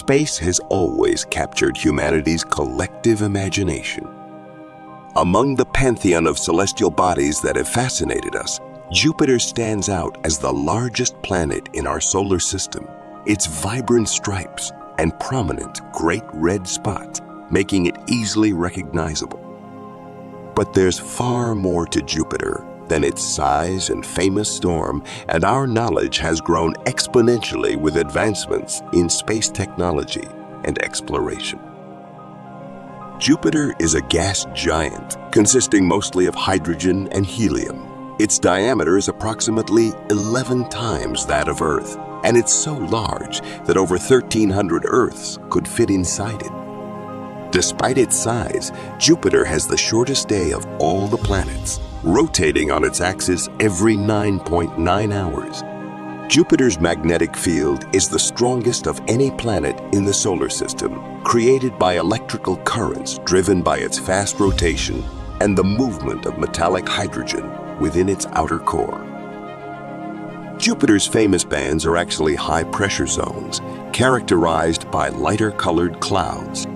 Space has always captured humanity's collective imagination. Among the pantheon of celestial bodies that have fascinated us, Jupiter stands out as the largest planet in our solar system. Its vibrant stripes and prominent great red spots making it easily recognizable. But there's far more to Jupiter than its size and famous storm, and our knowledge has grown exponentially with advancements in space technology and exploration. Jupiter is a gas giant consisting mostly of hydrogen and helium. Its diameter is approximately 11 times that of Earth, and it's so large that over 1,300 Earths could fit inside it. Despite its size, Jupiter has the shortest day of all the planets, rotating on its axis every 9.9 hours. Jupiter's magnetic field is the strongest of any planet in the solar system, created by electrical currents driven by its fast rotation and the movement of metallic hydrogen within its outer core. Jupiter's famous bands are actually high-pressure zones, characterized by lighter-colored clouds.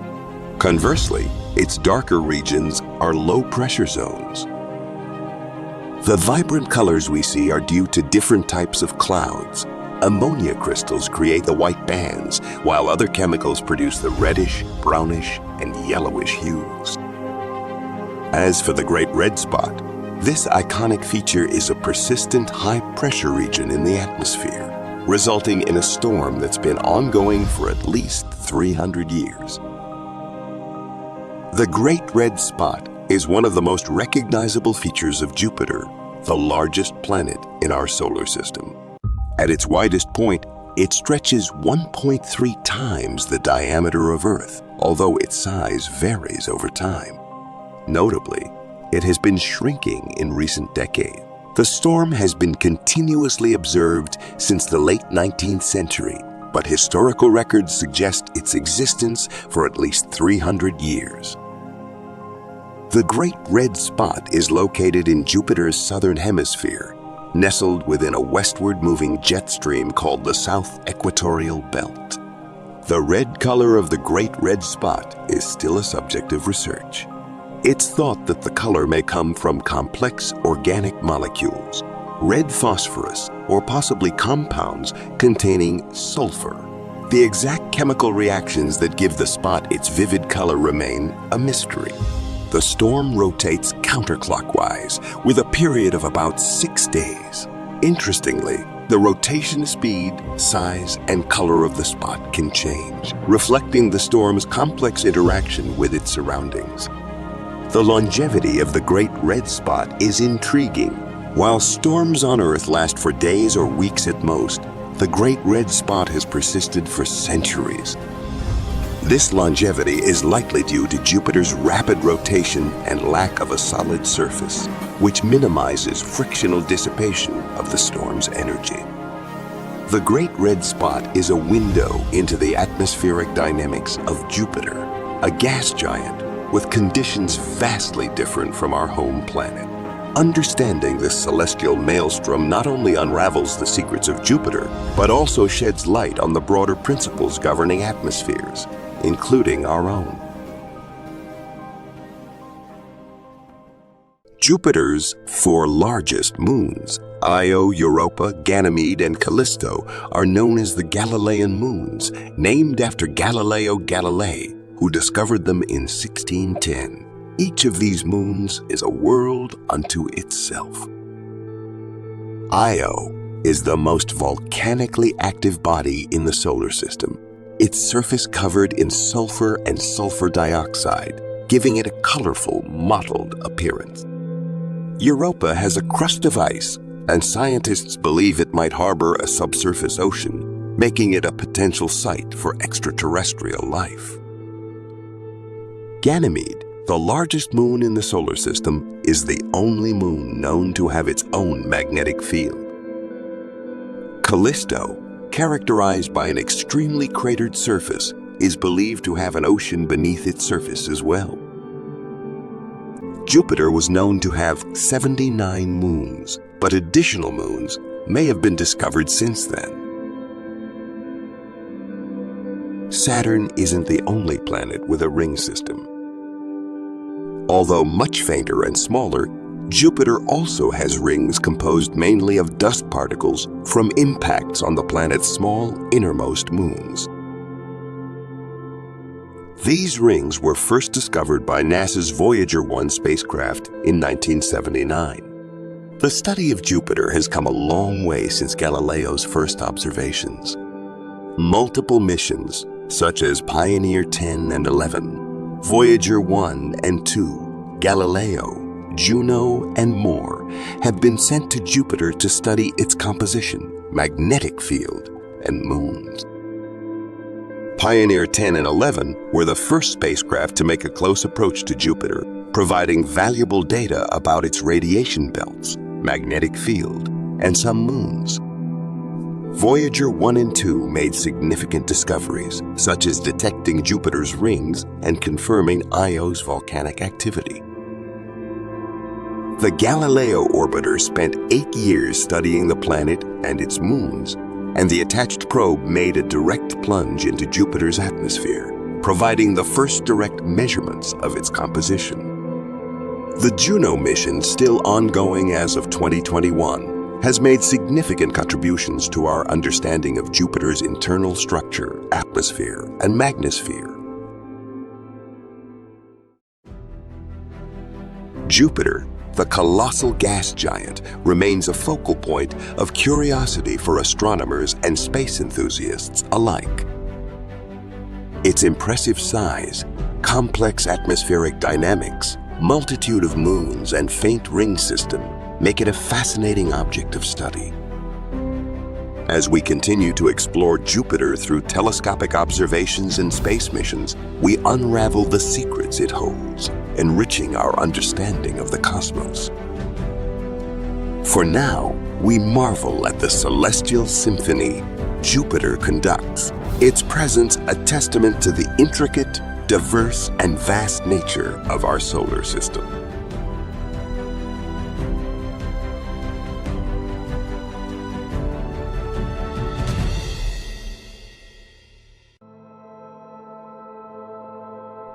Conversely, its darker regions are low-pressure zones. The vibrant colors we see are due to different types of clouds. Ammonia crystals create the white bands, while other chemicals produce the reddish, brownish, and yellowish hues. As for the Great Red Spot, this iconic feature is a persistent high-pressure region in the atmosphere, resulting in a storm that's been ongoing for at least 300 years. The Great Red Spot is one of the most recognizable features of Jupiter, the largest planet in our solar system. At its widest point, it stretches 1.3 times the diameter of Earth, although its size varies over time. Notably, it has been shrinking in recent decades. The storm has been continuously observed since the late 19th century, but historical records suggest its existence for at least 300 years. The Great Red Spot is located in Jupiter's southern hemisphere, nestled within a westward-moving jet stream called the South Equatorial Belt. The red color of the Great Red Spot is still a subject of research. It's thought that the color may come from complex organic molecules, red phosphorus, or possibly compounds containing sulfur. The exact chemical reactions that give the spot its vivid color remain a mystery. The storm rotates counterclockwise with a period of about 6 days. Interestingly, the rotation speed, size, and color of the spot can change, reflecting the storm's complex interaction with its surroundings. The longevity of the Great Red Spot is intriguing. While storms on Earth last for days or weeks at most, the Great Red Spot has persisted for centuries. This longevity is likely due to Jupiter's rapid rotation and lack of a solid surface, which minimizes frictional dissipation of the storm's energy. The Great Red Spot is a window into the atmospheric dynamics of Jupiter, a gas giant with conditions vastly different from our home planet. Understanding this celestial maelstrom not only unravels the secrets of Jupiter, but also sheds light on the broader principles governing atmospheres, including our own. Jupiter's 4 largest moons, Io, Europa, Ganymede, and Callisto, are known as the Galilean moons, named after Galileo Galilei, who discovered them in 1610. Each of these moons is a world unto itself. Io is the most volcanically active body in the solar system. Its surface covered in sulfur and sulfur dioxide, giving it a colorful, mottled appearance. Europa has a crust of ice, and scientists believe it might harbor a subsurface ocean, making it a potential site for extraterrestrial life. Ganymede, the largest moon in the solar system, is the only moon known to have its own magnetic field. Callisto, characterized by an extremely cratered surface, is believed to have an ocean beneath its surface as well. Jupiter was known to have 79 moons, but additional moons may have been discovered since then. Saturn isn't the only planet with a ring system. Although much fainter and smaller, Jupiter also has rings composed mainly of dust particles from impacts on the planet's small innermost moons. These rings were first discovered by NASA's Voyager 1 spacecraft in 1979. The study of Jupiter has come a long way since Galileo's first observations. Multiple missions, such as Pioneer 10 and 11, Voyager 1 and 2, Galileo, Juno, and more, have been sent to Jupiter to study its composition, magnetic field, and moons. Pioneer 10 and 11 were the first spacecraft to make a close approach to Jupiter, providing valuable data about its radiation belts, magnetic field, and some moons. Voyager 1 and 2 made significant discoveries, such as detecting Jupiter's rings and confirming Io's volcanic activity. The Galileo orbiter spent 8 years studying the planet and its moons, and the attached probe made a direct plunge into Jupiter's atmosphere, providing the first direct measurements of its composition. The Juno mission, still ongoing as of 2021, has made significant contributions to our understanding of Jupiter's internal structure, atmosphere, and magnosphere. Jupiter, the colossal gas giant, remains a focal point of curiosity for astronomers and space enthusiasts alike. Its impressive size, complex atmospheric dynamics, multitude of moons, and faint ring system make it a fascinating object of study. As we continue to explore Jupiter through telescopic observations and space missions, we unravel the secrets it holds, enriching our understanding of the cosmos. For now, we marvel at the celestial symphony Jupiter conducts, its presence a testament to the intricate, diverse, and vast nature of our solar system.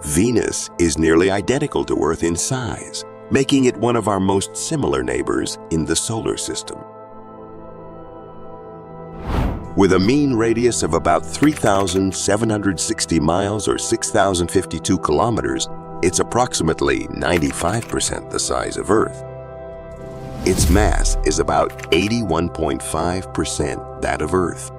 Venus is nearly identical to Earth in size, making it one of our most similar neighbors in the solar system. With a mean radius of about 3,760 miles or 6,052 kilometers, it's approximately 95% the size of Earth. Its mass is about 81.5% that of Earth.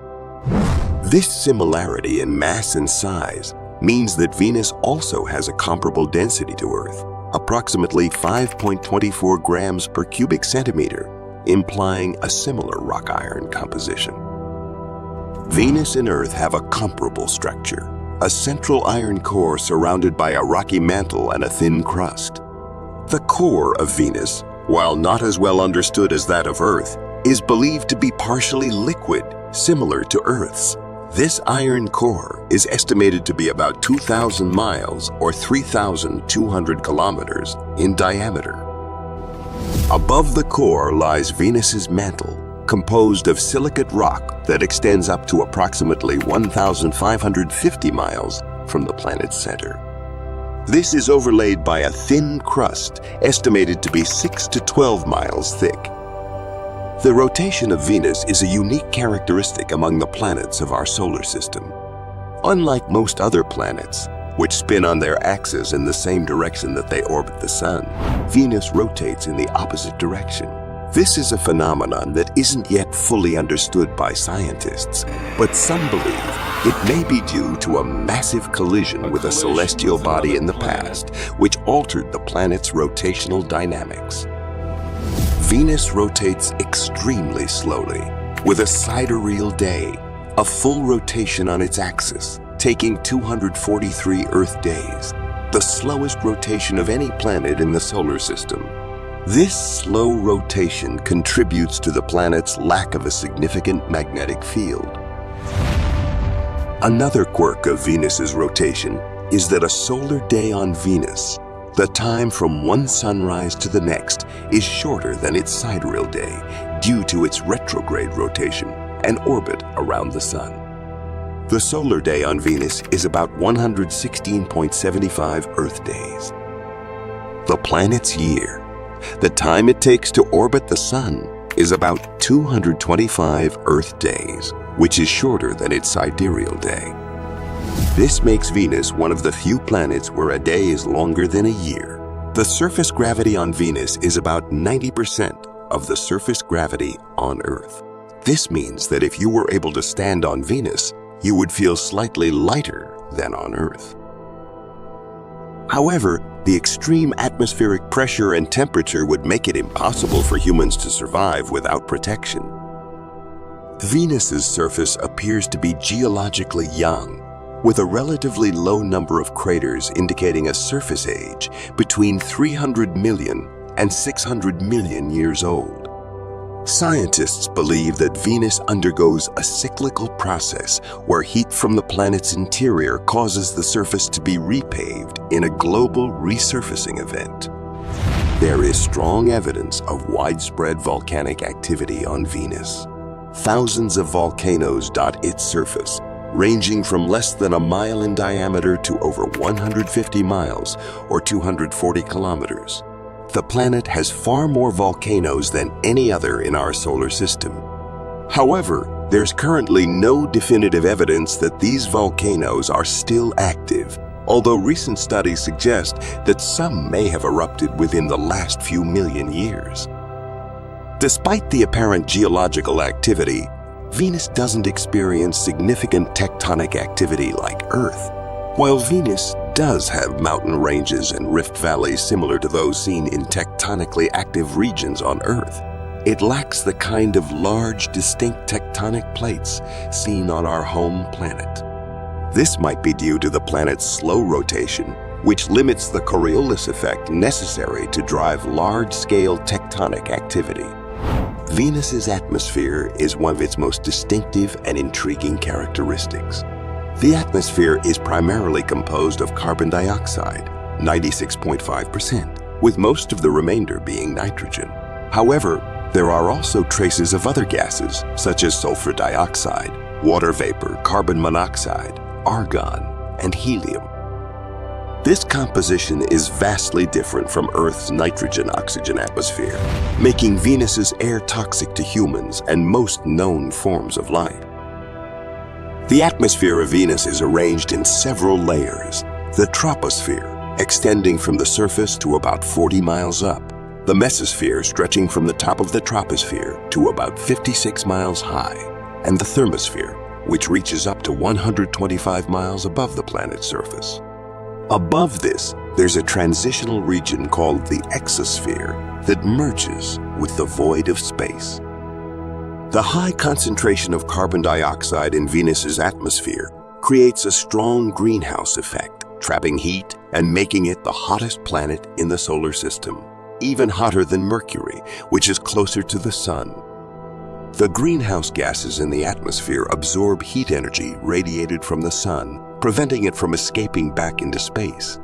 This similarity in mass and size means that Venus also has a comparable density to Earth, approximately 5.24 grams per cubic centimeter, implying a similar rock iron composition. Venus and Earth have a comparable structure, a central iron core surrounded by a rocky mantle and a thin crust. The core of Venus, while not as well understood as that of Earth, is believed to be partially liquid, similar to Earth's. This iron core is estimated to be about 2,000 miles or 3,200 kilometers in diameter. Above the core lies Venus's mantle, composed of silicate rock that extends up to approximately 1,550 miles from the planet's center. This is overlaid by a thin crust estimated to be 6 to 12 miles thick. The rotation of Venus is a unique characteristic among the planets of our solar system. Unlike most other planets, which spin on their axis in the same direction that they orbit the Sun, Venus rotates in the opposite direction. This is a phenomenon that isn't yet fully understood by scientists, but some believe it may be due to a massive collision with a celestial body in the past, which altered the planet's rotational dynamics. Venus rotates extremely slowly, with a sidereal day, a full rotation on its axis, taking 243 Earth days, the slowest rotation of any planet in the solar system. This slow rotation contributes to the planet's lack of a significant magnetic field. Another quirk of Venus's rotation is that a solar day on Venus, the time from one sunrise to the next, is shorter than its sidereal day due to its retrograde rotation and orbit around the Sun. The solar day on Venus is about 116.75 Earth days. The planet's year, the time it takes to orbit the Sun, is about 225 Earth days, which is shorter than its sidereal day. This makes Venus one of the few planets where a day is longer than a year. The surface gravity on Venus is about 90% of the surface gravity on Earth. This means that if you were able to stand on Venus, you would feel slightly lighter than on Earth. However, the extreme atmospheric pressure and temperature would make it impossible for humans to survive without protection. Venus's surface appears to be geologically young, with a relatively low number of craters indicating a surface age between 300 million and 600 million years old. Scientists believe that Venus undergoes a cyclical process where heat from the planet's interior causes the surface to be repaved in a global resurfacing event. There is strong evidence of widespread volcanic activity on Venus. Thousands of volcanoes dot its surface, ranging from less than a mile in diameter to over 150 miles or 240 kilometers. The planet has far more volcanoes than any other in our solar system. However, there's currently no definitive evidence that these volcanoes are still active, although recent studies suggest that some may have erupted within the last few million years. Despite the apparent geological activity, Venus doesn't experience significant tectonic activity like Earth. While Venus does have mountain ranges and rift valleys similar to those seen in tectonically active regions on Earth, it lacks the kind of large, distinct tectonic plates seen on our home planet. This might be due to the planet's slow rotation, which limits the Coriolis effect necessary to drive large-scale tectonic activity. Venus's atmosphere is one of its most distinctive and intriguing characteristics. The atmosphere is primarily composed of carbon dioxide, 96.5%, with most of the remainder being nitrogen. However, there are also traces of other gases, such as sulfur dioxide, water vapor, carbon monoxide, argon, and helium. This composition is vastly different from Earth's nitrogen-oxygen atmosphere, making Venus's air toxic to humans and most known forms of life. The atmosphere of Venus is arranged in several layers. The troposphere, extending from the surface to about 40 miles up, the mesosphere stretching from the top of the troposphere to about 56 miles high, and the thermosphere, which reaches up to 125 miles above the planet's surface. Above this, there's a transitional region called the exosphere that merges with the void of space. The high concentration of carbon dioxide in Venus's atmosphere creates a strong greenhouse effect, trapping heat and making it the hottest planet in the solar system, even hotter than Mercury, which is closer to the Sun. The greenhouse gases in the atmosphere absorb heat energy radiated from the Sun, preventing it from escaping back into space.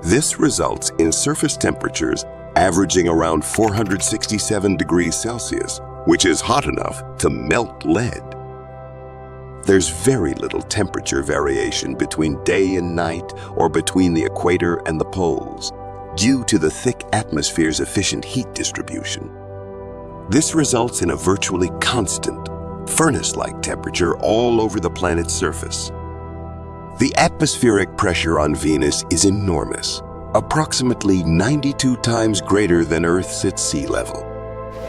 This results in surface temperatures averaging around 467 degrees Celsius, which is hot enough to melt lead. There's very little temperature variation between day and night or between the equator and the poles, due to the thick atmosphere's efficient heat distribution. This results in a virtually constant, furnace-like temperature all over the planet's surface. The atmospheric pressure on Venus is enormous, approximately 92 times greater than Earth's at sea level.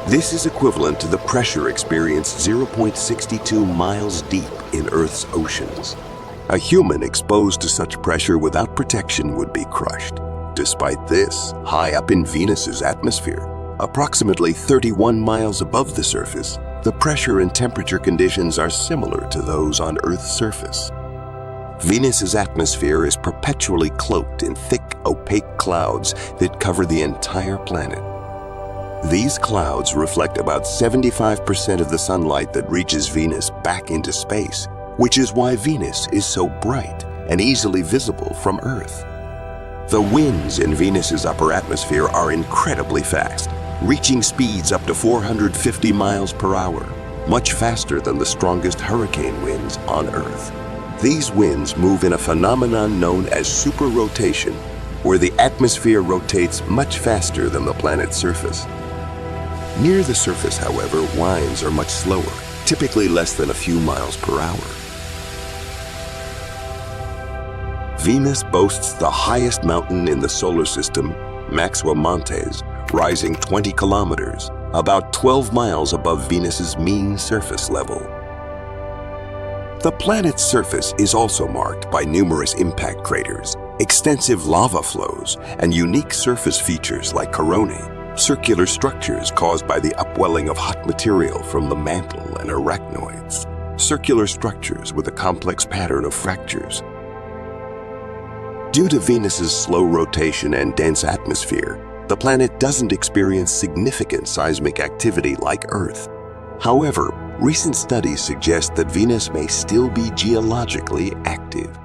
This is equivalent to the pressure experienced 0.62 miles deep in Earth's oceans. A human exposed to such pressure without protection would be crushed. Despite this, high up in Venus's atmosphere, approximately 31 miles above the surface, the pressure and temperature conditions are similar to those on Earth's surface. Venus's atmosphere is perpetually cloaked in thick, opaque clouds that cover the entire planet. These clouds reflect about 75% of the sunlight that reaches Venus back into space, which is why Venus is so bright and easily visible from Earth. The winds in Venus's upper atmosphere are incredibly fast, reaching speeds up to 450 miles per hour, much faster than the strongest hurricane winds on Earth. These winds move in a phenomenon known as superrotation, where the atmosphere rotates much faster than the planet's surface. Near the surface, however, winds are much slower, typically less than a few miles per hour. Venus boasts the highest mountain in the solar system, Maxwell Montes, rising 20 kilometers, about 12 miles above Venus's mean surface level. The planet's surface is also marked by numerous impact craters, extensive lava flows, and unique surface features like coronae, circular structures caused by the upwelling of hot material from the mantle and arachnoids, circular structures with a complex pattern of fractures. Due to Venus's slow rotation and dense atmosphere, the planet doesn't experience significant seismic activity like Earth. However, recent studies suggest that Venus may still be geologically active.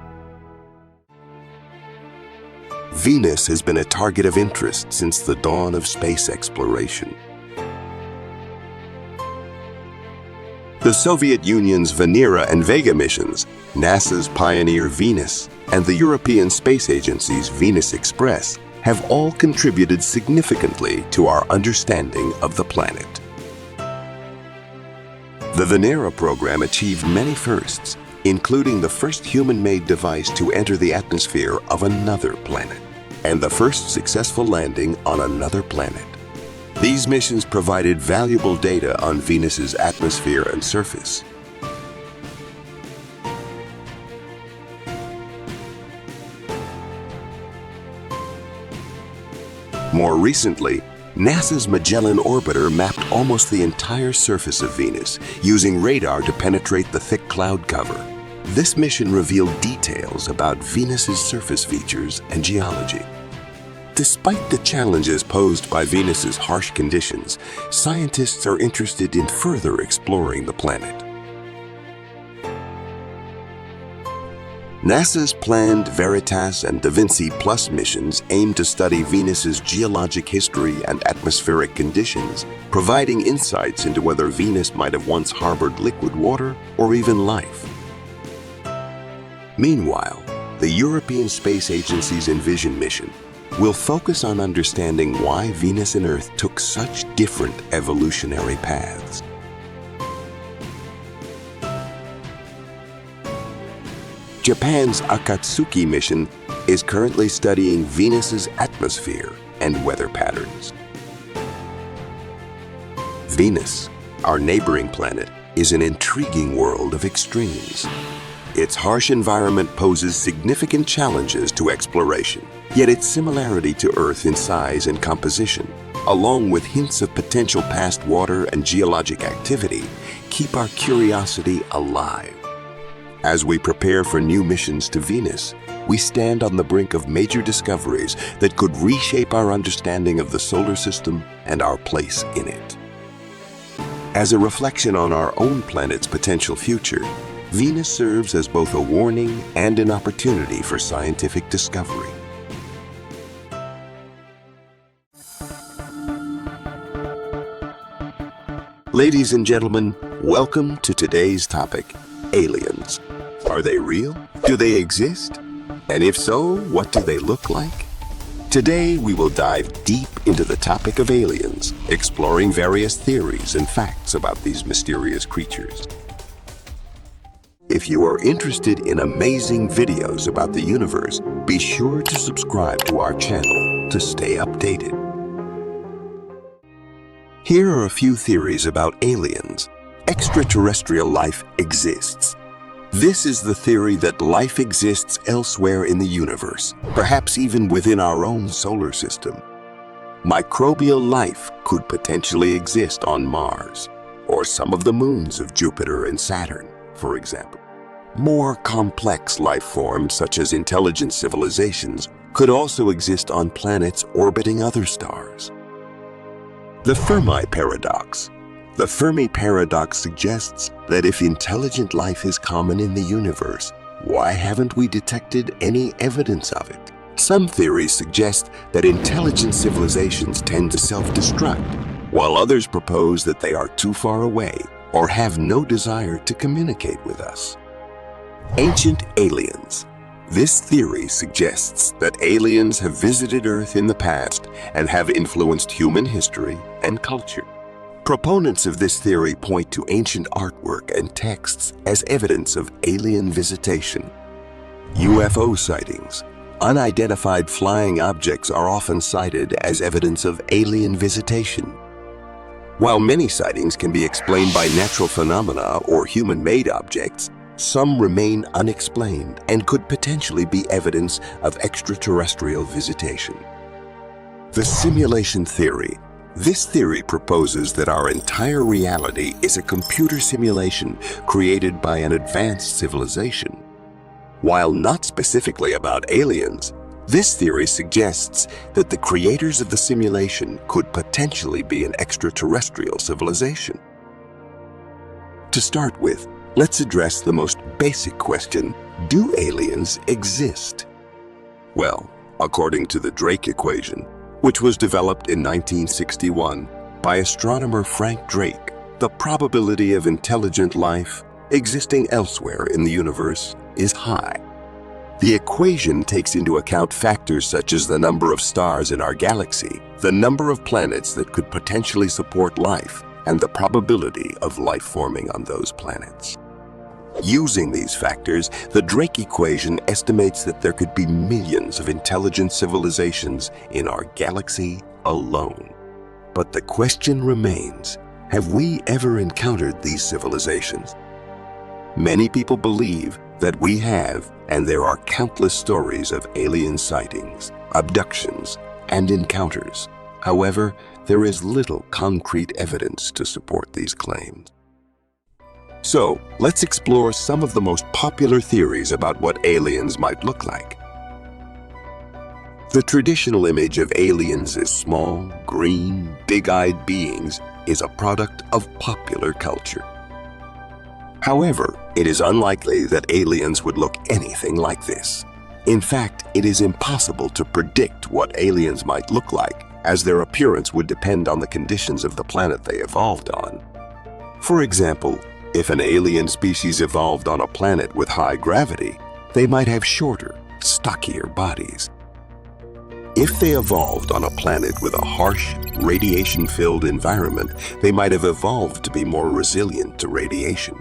Venus has been a target of interest since the dawn of space exploration. The Soviet Union's Venera and Vega missions, NASA's Pioneer Venus, and the European Space Agency's Venus Express have all contributed significantly to our understanding of the planet. The Venera program achieved many firsts, including the first human-made device to enter the atmosphere of another planet, and the first successful landing on another planet. These missions provided valuable data on Venus's atmosphere and surface. More recently, NASA's Magellan orbiter mapped almost the entire surface of Venus, using radar to penetrate the thick cloud cover. This mission revealed details about Venus's surface features and geology. Despite the challenges posed by Venus's harsh conditions, scientists are interested in further exploring the planet. NASA's planned Veritas and Da Vinci Plus missions aim to study Venus's geologic history and atmospheric conditions, providing insights into whether Venus might have once harbored liquid water or even life. Meanwhile, the European Space Agency's Envision mission will focus on understanding why Venus and Earth took such different evolutionary paths. Japan's Akatsuki mission is currently studying Venus's atmosphere and weather patterns. Venus, our neighboring planet, is an intriguing world of extremes. Its harsh environment poses significant challenges to exploration, yet its similarity to Earth in size and composition, along with hints of potential past water and geologic activity, keep our curiosity alive. As we prepare for new missions to Venus, we stand on the brink of major discoveries that could reshape our understanding of the solar system and our place in it. As a reflection on our own planet's potential future, Venus serves as both a warning and an opportunity for scientific discovery. Ladies and gentlemen, welcome to today's topic, aliens. Are they real? Do they exist? And if so, what do they look like? Today, we will dive deep into the topic of aliens, exploring various theories and facts about these mysterious creatures. If you are interested in amazing videos about the universe, be sure to subscribe to our channel to stay updated. Here are a few theories about aliens. Extraterrestrial life exists. This is the theory that life exists elsewhere in the universe, perhaps even within our own solar system. Microbial life could potentially exist on Mars, or some of the moons of Jupiter and Saturn, for example. More complex life forms, such as intelligent civilizations, could also exist on planets orbiting other stars. The Fermi paradox. The Fermi paradox suggests that if intelligent life is common in the universe, why haven't we detected any evidence of it? Some theories suggest that intelligent civilizations tend to self-destruct, while others propose that they are too far away or have no desire to communicate with us. Ancient aliens. This theory suggests that aliens have visited Earth in the past and have influenced human history and culture. Proponents of this theory point to ancient artwork and texts as evidence of alien visitation. UFO sightings. Unidentified flying objects are often cited as evidence of alien visitation. While many sightings can be explained by natural phenomena or human-made objects, some remain unexplained and could potentially be evidence of extraterrestrial visitation. The simulation theory. This theory proposes that our entire reality is a computer simulation created by an advanced civilization. While not specifically about aliens, this theory suggests that the creators of the simulation could potentially be an extraterrestrial civilization. To start with, let's address the most basic question: do aliens exist? Well, according to the Drake equation, which was developed in 1961 by astronomer Frank Drake, the probability of intelligent life existing elsewhere in the universe is high. The equation takes into account factors such as the number of stars in our galaxy, the number of planets that could potentially support life, and the probability of life forming on those planets. Using these factors, the Drake equation estimates that there could be millions of intelligent civilizations in our galaxy alone. But the question remains, have we ever encountered these civilizations? Many people believe that we have, and there are countless stories of alien sightings, abductions, and encounters. However, there is little concrete evidence to support these claims. So, let's explore some of the most popular theories about what aliens might look like. The traditional image of aliens as small, green, big-eyed beings is a product of popular culture. However, it is unlikely that aliens would look anything like this. In fact, it is impossible to predict what aliens might look like, as their appearance would depend on the conditions of the planet they evolved on. For example, if an alien species evolved on a planet with high gravity, they might have shorter, stockier bodies. If they evolved on a planet with a harsh, radiation-filled environment, they might have evolved to be more resilient to radiation.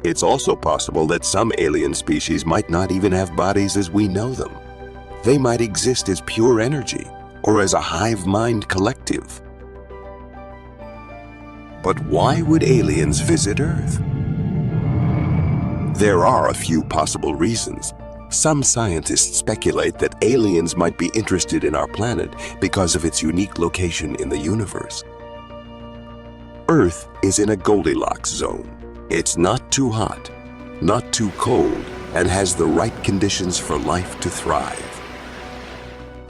It's also possible that some alien species might not even have bodies as we know them. They might exist as pure energy or as a hive mind collective. But why would aliens visit Earth? There are a few possible reasons. Some scientists speculate that aliens might be interested in our planet because of its unique location in the universe. Earth is in a Goldilocks zone. It's not too hot, not too cold, and has the right conditions for life to thrive.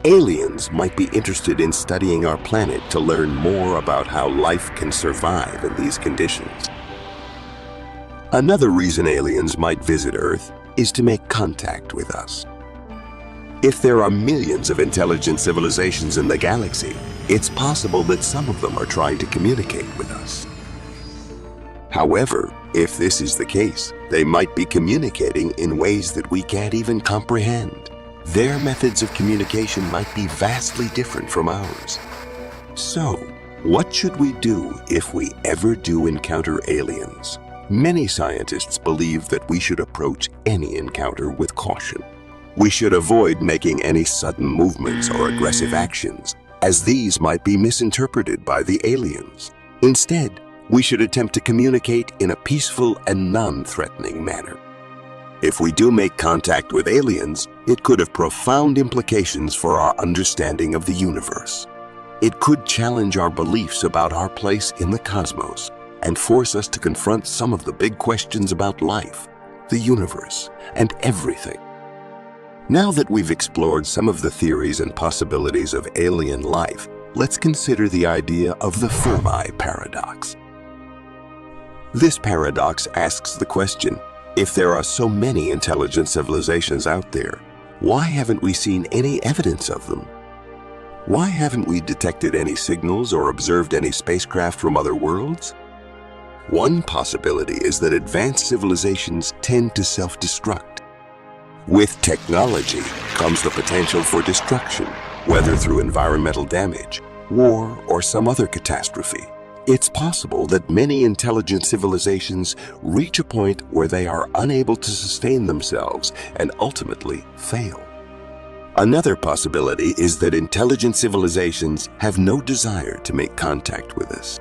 Aliens might be interested in studying our planet to learn more about how life can survive in these conditions. Another reason aliens might visit Earth is to make contact with us. If there are millions of intelligent civilizations in the galaxy, it's possible that some of them are trying to communicate with us. However, if this is the case, they might be communicating in ways that we can't even comprehend. Their methods of communication might be vastly different from ours. So, what should we do if we ever do encounter aliens? Many scientists believe that we should approach any encounter with caution. We should avoid making any sudden movements or aggressive actions, as these might be misinterpreted by the aliens. Instead, we should attempt to communicate in a peaceful and non-threatening manner. If we do make contact with aliens, it could have profound implications for our understanding of the universe. It could challenge our beliefs about our place in the cosmos and force us to confront some of the big questions about life, the universe, and everything. Now that we've explored some of the theories and possibilities of alien life, let's consider the idea of the Fermi paradox. This paradox asks the question, if there are so many intelligent civilizations out there, why haven't we seen any evidence of them? Why haven't we detected any signals or observed any spacecraft from other worlds? One possibility is that advanced civilizations tend to self-destruct. With technology comes the potential for destruction, whether through environmental damage, war, or some other catastrophe. It's possible that many intelligent civilizations reach a point where they are unable to sustain themselves and ultimately fail. Another possibility is that intelligent civilizations have no desire to make contact with us.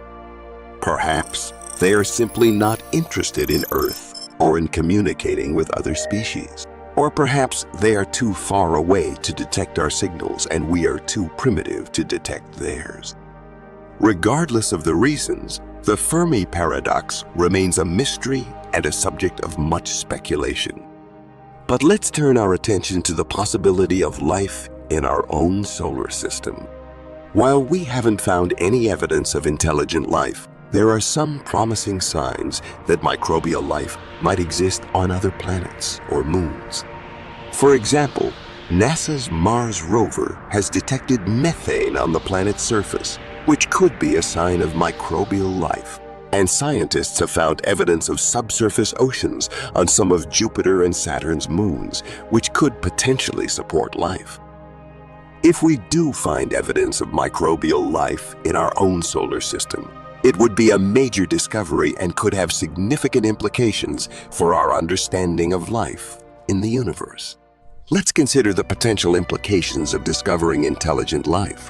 Perhaps they are simply not interested in Earth or in communicating with other species. Or perhaps they are too far away to detect our signals and we are too primitive to detect theirs. Regardless of the reasons, the Fermi paradox remains a mystery and a subject of much speculation. But let's turn our attention to the possibility of life in our own solar system. While we haven't found any evidence of intelligent life, there are some promising signs that microbial life might exist on other planets or moons. For example, NASA's Mars rover has detected methane on the planet's surface, which could be a sign of microbial life. And scientists have found evidence of subsurface oceans on some of Jupiter and Saturn's moons, which could potentially support life. If we do find evidence of microbial life in our own solar system, it would be a major discovery and could have significant implications for our understanding of life in the universe. Let's consider the potential implications of discovering intelligent life.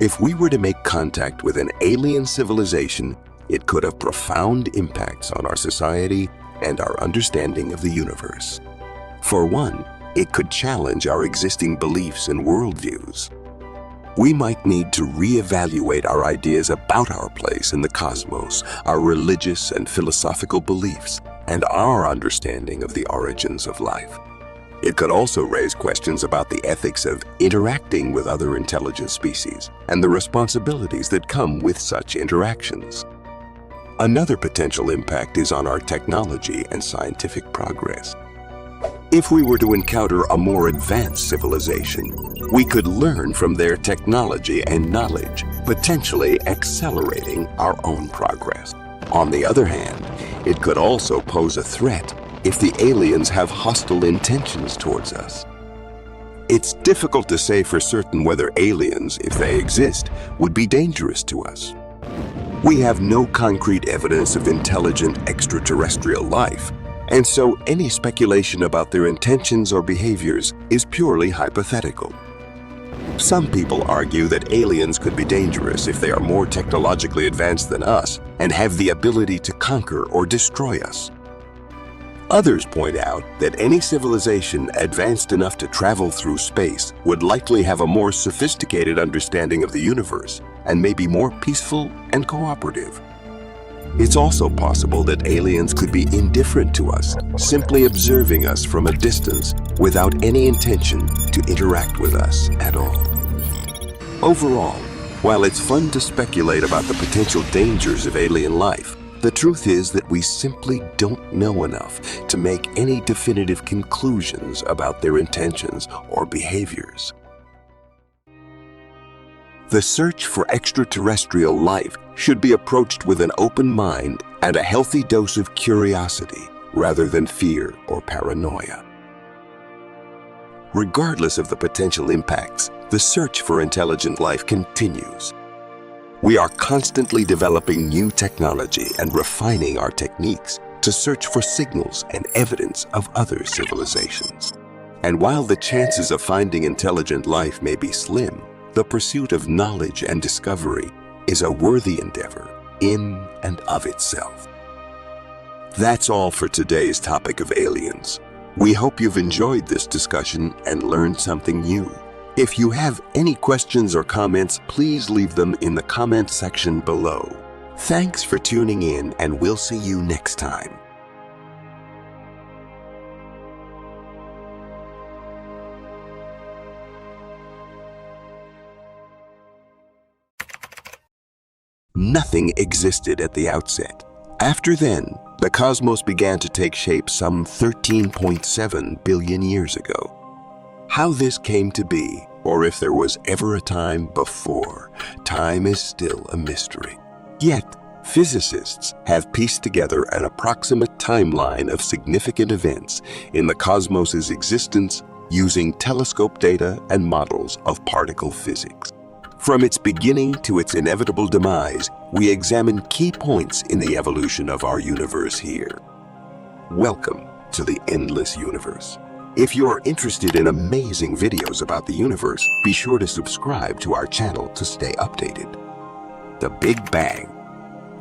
If we were to make contact with an alien civilization, it could have profound impacts on our society and our understanding of the universe. For one, it could challenge our existing beliefs and worldviews. We might need to reevaluate our ideas about our place in the cosmos, our religious and philosophical beliefs, and our understanding of the origins of life. It could also raise questions about the ethics of interacting with other intelligent species and the responsibilities that come with such interactions. Another potential impact is on our technology and scientific progress. If we were to encounter a more advanced civilization, we could learn from their technology and knowledge, potentially accelerating our own progress. On the other hand, it could also pose a threat if the aliens have hostile intentions towards us. It's difficult to say for certain whether aliens, if they exist, would be dangerous to us. We have no concrete evidence of intelligent extraterrestrial life, and so any speculation about their intentions or behaviors is purely hypothetical. Some people argue that aliens could be dangerous if they are more technologically advanced than us and have the ability to conquer or destroy us. Others point out that any civilization advanced enough to travel through space would likely have a more sophisticated understanding of the universe and may be more peaceful and cooperative. It's also possible that aliens could be indifferent to us, simply observing us from a distance without any intention to interact with us at all. Overall, while it's fun to speculate about the potential dangers of alien life, the truth is that we simply don't know enough to make any definitive conclusions about their intentions or behaviors. The search for extraterrestrial life should be approached with an open mind and a healthy dose of curiosity rather than fear or paranoia. Regardless of the potential impacts, the search for intelligent life continues. We are constantly developing new technology and refining our techniques to search for signals and evidence of other civilizations. And while the chances of finding intelligent life may be slim, the pursuit of knowledge and discovery is a worthy endeavor in and of itself. That's all for today's topic of aliens. We hope you've enjoyed this discussion and learned something new. If you have any questions or comments, please leave them in the comment section below. Thanks for tuning in, and we'll see you next time. Nothing existed at the outset. After then, the cosmos began to take shape some 13.7 billion years ago. How this came to be, or if there was ever a time before, time is still a mystery. Yet, Physicists have pieced together an approximate timeline of significant events in the cosmos's existence using telescope data and models of particle physics. From its beginning to its inevitable demise, we examine key points in the evolution of our universe here. Welcome to the endless universe. If you are interested in amazing videos about the universe, be sure to subscribe to our channel to stay updated. The Big Bang.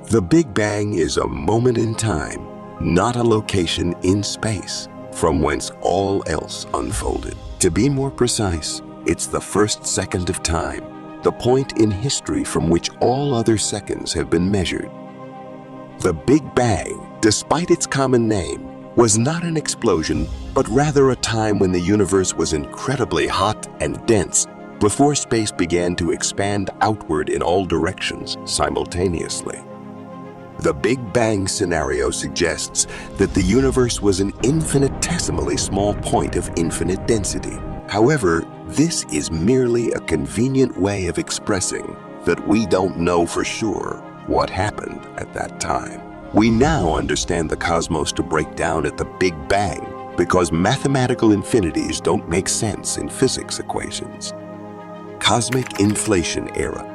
The Big Bang is a moment in time, not a location in space, from whence all else unfolded. To be more precise, it's the first second of time, the point in history from which all other seconds have been measured. The Big Bang, despite its common name, was not an explosion, but rather a time when the universe was incredibly hot and dense before space began to expand outward in all directions simultaneously. The Big Bang scenario suggests that the universe was an infinitesimally small point of infinite density. However, this is merely a convenient way of expressing that we don't know for sure what happened at that time. We now understand the cosmos to break down at the Big Bang because mathematical infinities don't make sense in physics equations. Cosmic inflation era.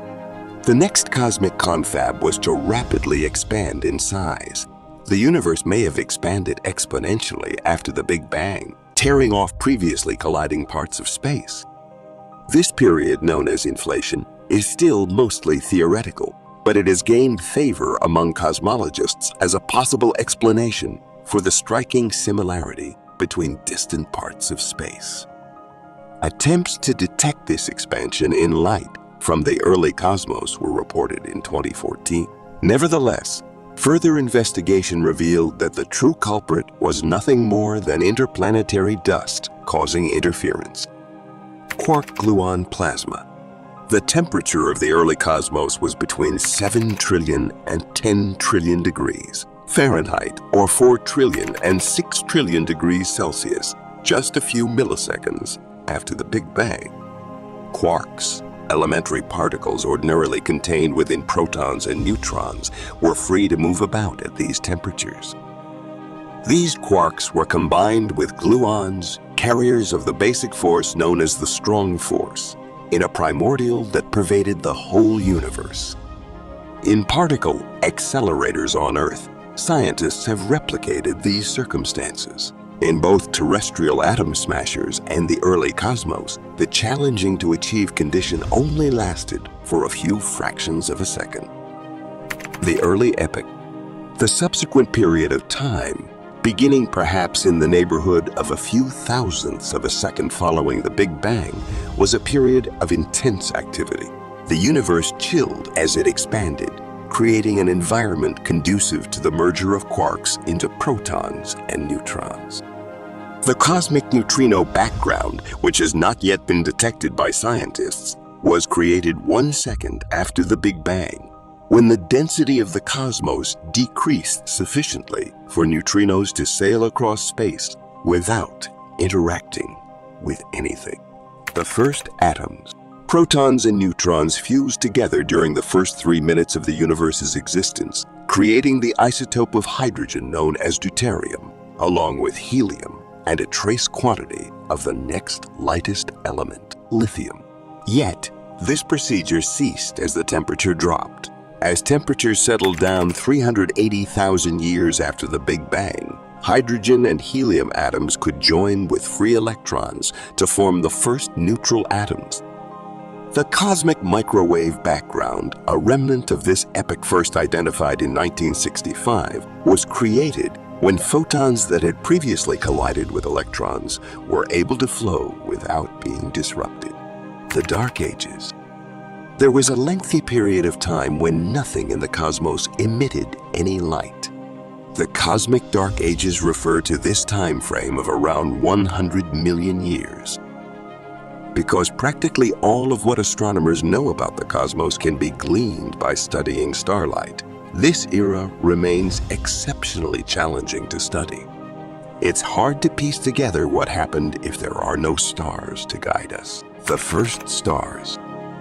The next cosmic confab was to rapidly expand in size. The universe may have expanded exponentially after the Big Bang, tearing off previously colliding parts of space. This period, known as inflation, is still mostly theoretical, but it has gained favor among cosmologists as a possible explanation for the striking similarity between distant parts of space. Attempts to detect this expansion in light from the early cosmos were reported in 2014. Nevertheless, further investigation revealed that the true culprit was nothing more than interplanetary dust causing interference. Quark-gluon plasma. The temperature of the early cosmos was between 7 trillion and 10 trillion degrees Fahrenheit, or 4 trillion and 6 trillion degrees Celsius, just a few milliseconds after the Big Bang. Quarks, elementary particles ordinarily contained within protons and neutrons, were free to move about at these temperatures. These quarks were combined with gluons, carriers of the basic force known as the strong force, in a primordial that pervaded the whole universe. In particle accelerators on Earth, scientists have replicated these circumstances. In both terrestrial atom smashers and the early cosmos, the challenging to achieve condition only lasted for a few fractions of a second. The early epoch. The subsequent period of time, beginning perhaps in the neighborhood of a few thousandths of a second following the Big Bang, was a period of intense activity. The universe chilled as it expanded, creating an environment conducive to the merger of quarks into protons and neutrons. The cosmic neutrino background, which has not yet been detected by scientists, was created 1 second after the Big Bang, when the density of the cosmos decreased sufficiently for neutrinos to sail across space without interacting with anything. The first atoms. Protons and neutrons fused together during the first 3 minutes of the universe's existence, creating the isotope of hydrogen known as deuterium, along with helium and a trace quantity of the next lightest element, lithium. Yet, this procedure ceased as the temperature dropped. As temperatures settled down 380,000 years after the Big Bang, hydrogen and helium atoms could join with free electrons to form the first neutral atoms. The cosmic microwave background, a remnant of this epoch first identified in 1965, was created when photons that had previously collided with electrons were able to flow without being disrupted. The Dark Ages. There was a lengthy period of time when nothing in the cosmos emitted any light. The cosmic dark ages refer to this time frame of around 100 million years. Because practically all of what astronomers know about the cosmos can be gleaned by studying starlight, this era remains exceptionally challenging to study. It's hard to piece together what happened if there are no stars to guide us. The first stars.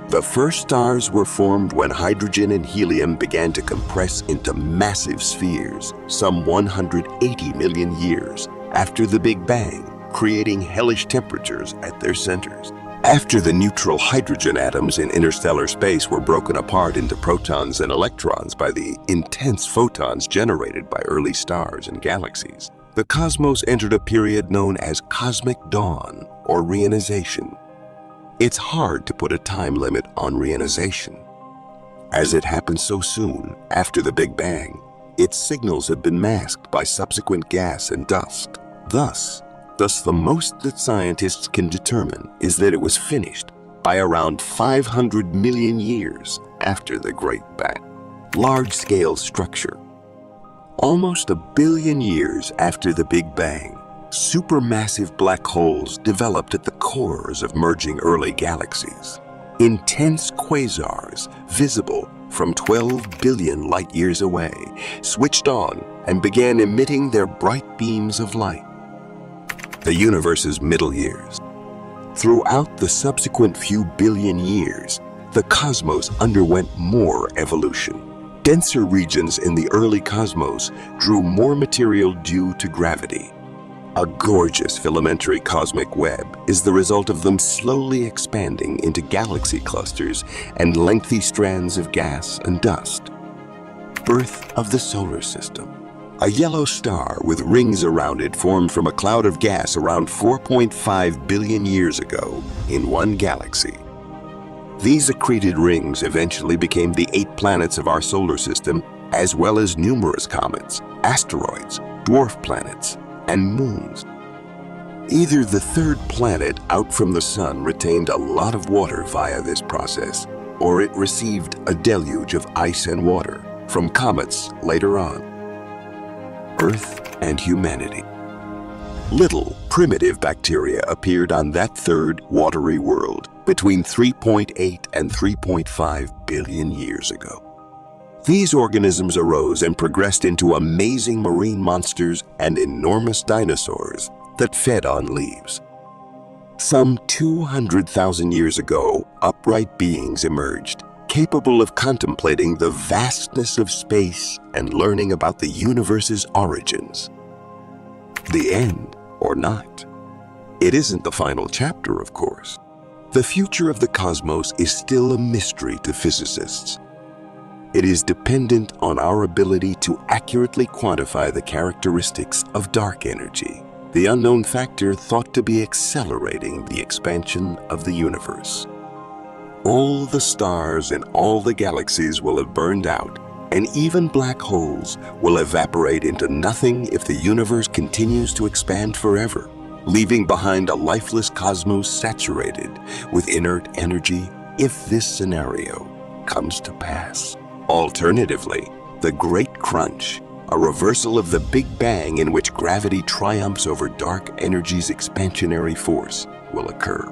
The first stars were formed when hydrogen and helium began to compress into massive spheres some 180 million years after the Big Bang, creating hellish temperatures at their centers. After the neutral hydrogen atoms in interstellar space were broken apart into protons and electrons by the intense photons generated by early stars and galaxies, the cosmos entered a period known as cosmic dawn or reionization. It's hard to put a time limit on reionization. As it happened so soon after the Big Bang, its signals have been masked by subsequent gas and dust. Thus, the most that scientists can determine is that it was finished by around 500 million years after the Great Bang. Large-scale structure. Almost a billion years after the Big Bang, supermassive black holes developed at the cores of merging early galaxies. Intense quasars, visible from 12 billion light-years away, switched on and began emitting their bright beams of light. The universe's middle years. Throughout the subsequent few billion years, the cosmos underwent more evolution. Denser regions in the early cosmos drew more material due to gravity. A gorgeous filamentary cosmic web is the result of them slowly expanding into galaxy clusters and lengthy strands of gas and dust. Birth of the solar system. A yellow star with rings around it formed from a cloud of gas around 4.5 billion years ago in one galaxy. These accreted rings eventually became the 8 planets of our solar system, as well as numerous comets, asteroids, dwarf planets, and moons. Either the third planet out from the sun retained a lot of water via this process, or it received a deluge of ice and water from comets later on. Earth and humanity. Little primitive bacteria appeared on that third watery world between 3.8 and 3.5 billion years ago. These organisms arose and progressed into amazing marine monsters and enormous dinosaurs that fed on leaves. Some 200,000 years ago, upright beings emerged, capable of contemplating the vastness of space and learning about the universe's origins. The end, or not. It isn't the final chapter, of course. The future of the cosmos is still a mystery to physicists. It is dependent on our ability to accurately quantify the characteristics of dark energy, the unknown factor thought to be accelerating the expansion of the universe. All the stars and all the galaxies will have burned out, and even black holes will evaporate into nothing if the universe continues to expand forever, leaving behind a lifeless cosmos saturated with inert energy if this scenario comes to pass. Alternatively, the Great Crunch, a reversal of the Big Bang in which gravity triumphs over dark energy's expansionary force, will occur.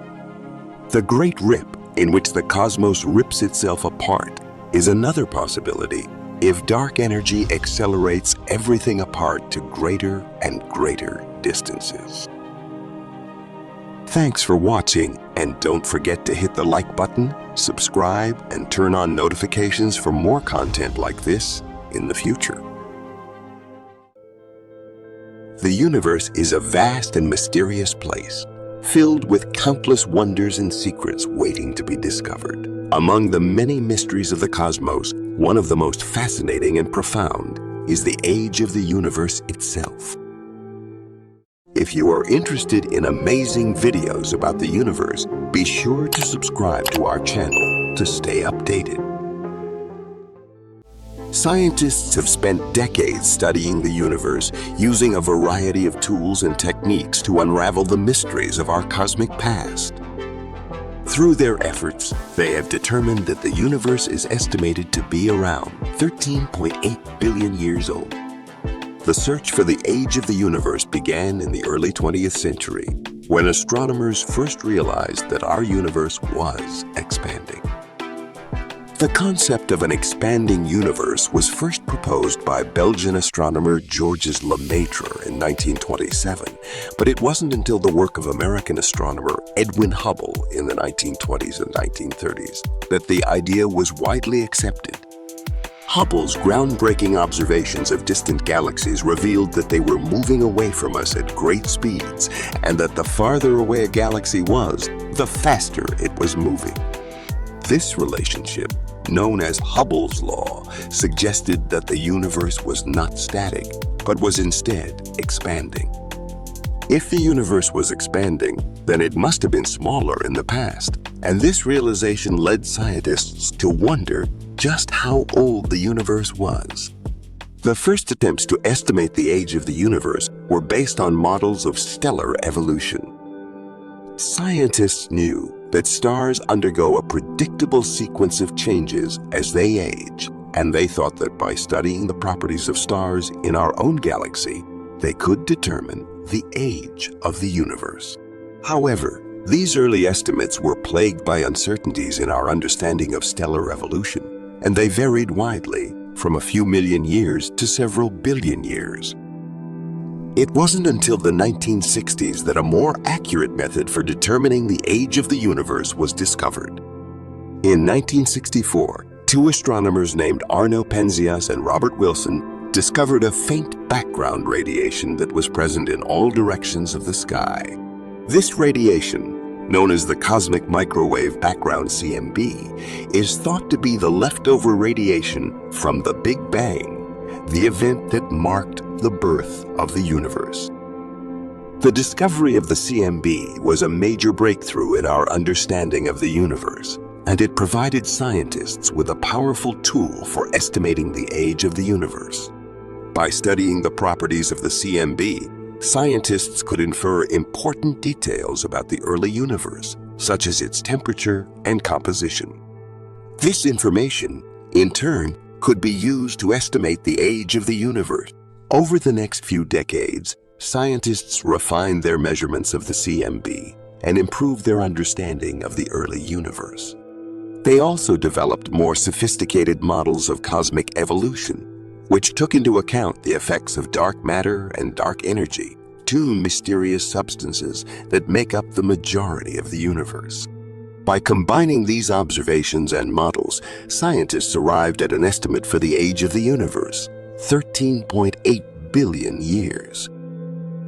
The Great Rip, in which the cosmos rips itself apart, is another possibility if dark energy accelerates everything apart to greater and greater distances. Thanks for watching, and don't forget to hit the like button, subscribe, and turn on notifications for more content like this in the future. The universe is a vast and mysterious place, filled with countless wonders and secrets waiting to be discovered. Among the many mysteries of the cosmos, one of the most fascinating and profound is the age of the universe itself. If you are interested in amazing videos about the universe, be sure to subscribe to our channel to stay updated. Scientists have spent decades studying the universe, using a variety of tools and techniques to unravel the mysteries of our cosmic past. Through their efforts, they have determined that the universe is estimated to be around 13.8 billion years old. The search for the age of the universe began in the early 20th century, when astronomers first realized that our universe was expanding. The concept of an expanding universe was first proposed by Belgian astronomer Georges Lemaitre in 1927, but it wasn't until the work of American astronomer Edwin Hubble in the 1920s and 1930s that the idea was widely accepted. Hubble's groundbreaking observations of distant galaxies revealed that they were moving away from us at great speeds, and that the farther away a galaxy was, the faster it was moving. This relationship, known as Hubble's law, suggested that the universe was not static, but was instead expanding. If the universe was expanding, then it must have been smaller in the past, and this realization led scientists to wonder just how old the universe was. The first attempts to estimate the age of the universe were based on models of stellar evolution. Scientists knew that stars undergo a predictable sequence of changes as they age, and they thought that by studying the properties of stars in our own galaxy, they could determine the age of the universe. However, these early estimates were plagued by uncertainties in our understanding of stellar evolution, and they varied widely from a few million years to several billion years. It wasn't until the 1960s that a more accurate method for determining the age of the universe was discovered. In 1964, two astronomers named Arno Penzias and Robert Wilson discovered a faint background radiation that was present in all directions of the sky. This radiation, known as the cosmic microwave background CMB, is thought to be the leftover radiation from the Big Bang, the event that marked the birth of the universe. The discovery of the CMB was a major breakthrough in our understanding of the universe, and it provided scientists with a powerful tool for estimating the age of the universe. By studying the properties of the CMB, scientists could infer important details about the early universe, such as its temperature and composition. This information, in turn, could be used to estimate the age of the universe. Over the next few decades, scientists refined their measurements of the CMB and improved their understanding of the early universe. They also developed more sophisticated models of cosmic evolution, which took into account the effects of dark matter and dark energy, two mysterious substances that make up the majority of the universe. By combining these observations and models, scientists arrived at an estimate for the age of the universe, 13.8 billion years.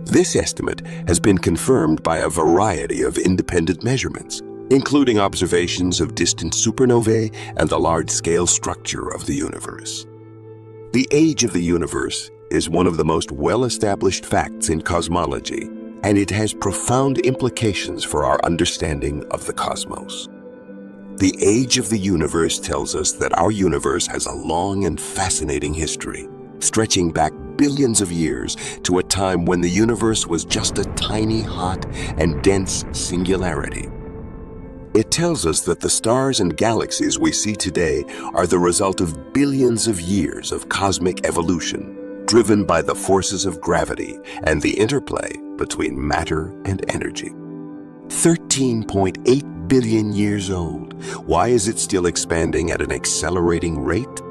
This estimate has been confirmed by a variety of independent measurements, including observations of distant supernovae and the large-scale structure of the universe. The age of the universe is one of the most well-established facts in cosmology, and it has profound implications for our understanding of the cosmos. The age of the universe tells us that our universe has a long and fascinating history, stretching back billions of years to a time when the universe was just a tiny, hot, and dense singularity. It tells us that the stars and galaxies we see today are the result of billions of years of cosmic evolution, driven by the forces of gravity and the interplay between matter and energy. 13.8 billion years old. Why is it still expanding at an accelerating rate?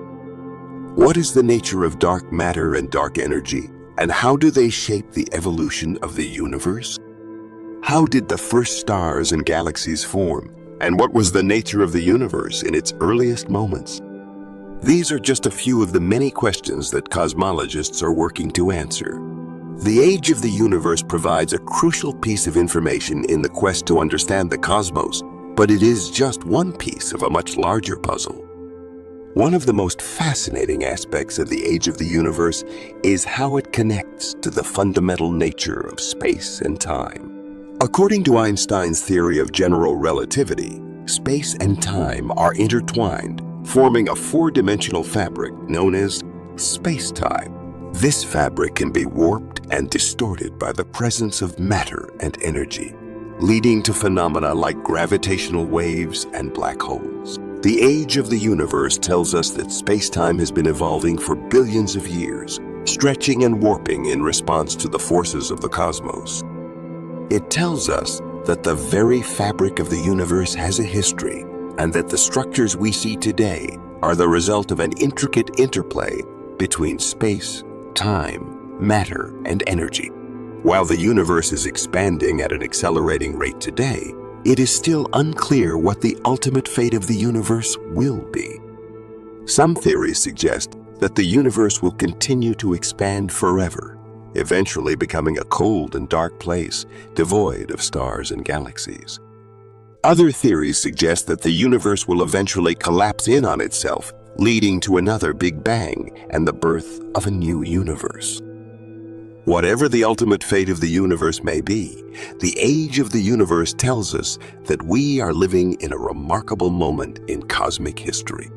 What is the nature of dark matter and dark energy, and how do they shape the evolution of the universe? How did the first stars and galaxies form, and what was the nature of the universe in its earliest moments? These are just a few of the many questions that cosmologists are working to answer. The age of the universe provides a crucial piece of information in the quest to understand the cosmos, but it is just one piece of a much larger puzzle. One of the most fascinating aspects of the age of the universe is how it connects to the fundamental nature of space and time. According to Einstein's theory of general relativity, space and time are intertwined, forming a four-dimensional fabric known as space-time. This fabric can be warped and distorted by the presence of matter and energy, leading to phenomena like gravitational waves and black holes. The age of the universe tells us that space-time has been evolving for billions of years, stretching and warping in response to the forces of the cosmos. It tells us that the very fabric of the universe has a history, and that the structures we see today are the result of an intricate interplay between space, time, matter, and energy. While the universe is expanding at an accelerating rate today, it is still unclear what the ultimate fate of the universe will be. Some theories suggest that the universe will continue to expand forever, eventually becoming a cold and dark place, devoid of stars and galaxies. Other theories suggest that the universe will eventually collapse in on itself, leading to another Big Bang and the birth of a new universe. Whatever the ultimate fate of the universe may be, the age of the universe tells us that we are living in a remarkable moment in cosmic history.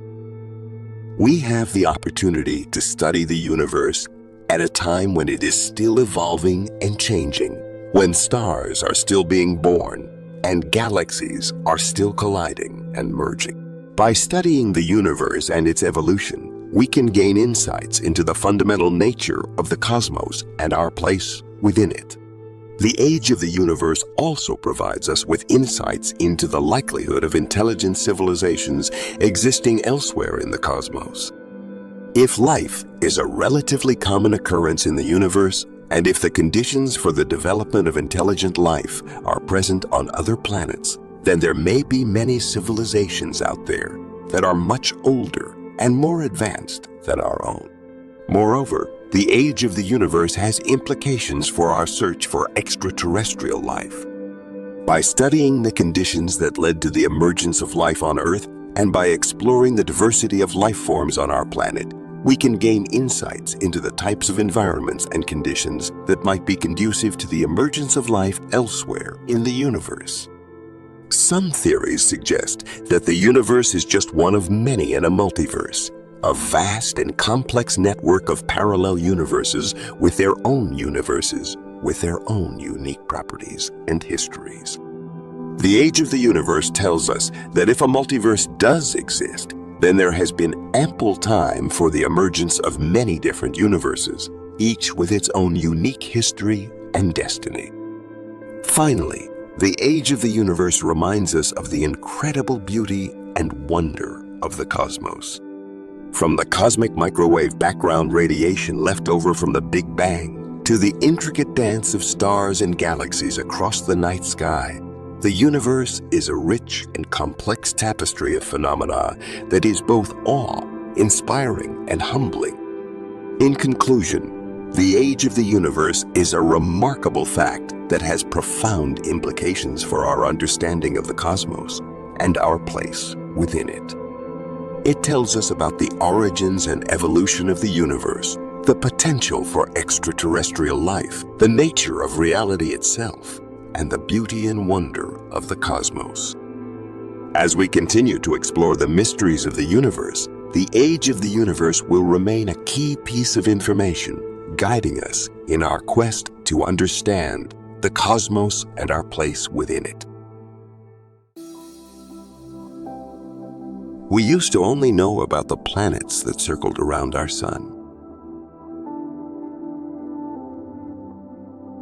We have the opportunity to study the universe at a time when it is still evolving and changing, when stars are still being born and galaxies are still colliding and merging. By studying the universe and its evolution, we can gain insights into the fundamental nature of the cosmos and our place within it. The age of the universe also provides us with insights into the likelihood of intelligent civilizations existing elsewhere in the cosmos. If life is a relatively common occurrence in the universe, and if the conditions for the development of intelligent life are present on other planets, then there may be many civilizations out there that are much older and more advanced than our own. Moreover, the age of the universe has implications for our search for extraterrestrial life. By studying the conditions that led to the emergence of life on Earth, and by exploring the diversity of life forms on our planet, we can gain insights into the types of environments and conditions that might be conducive to the emergence of life elsewhere in the universe. Some theories suggest that the universe is just one of many in a multiverse, a vast and complex network of parallel universes with their own universes, with their own unique properties and histories. The age of the universe tells us that if a multiverse does exist, then there has been ample time for the emergence of many different universes, each with its own unique history and destiny. Finally, the age of the universe reminds us of the incredible beauty and wonder of the cosmos. From the cosmic microwave background radiation left over from the Big Bang to the intricate dance of stars and galaxies across the night sky, the universe is a rich and complex tapestry of phenomena that is both awe-inspiring and humbling. In conclusion, the age of the universe is a remarkable fact that has profound implications for our understanding of the cosmos and our place within it. It tells us about the origins and evolution of the universe, the potential for extraterrestrial life, the nature of reality itself, and the beauty and wonder of the cosmos. As we continue to explore the mysteries of the universe, the age of the universe will remain a key piece of information, guiding us in our quest to understand the cosmos and our place within it. We used to only know about the planets that circled around our sun.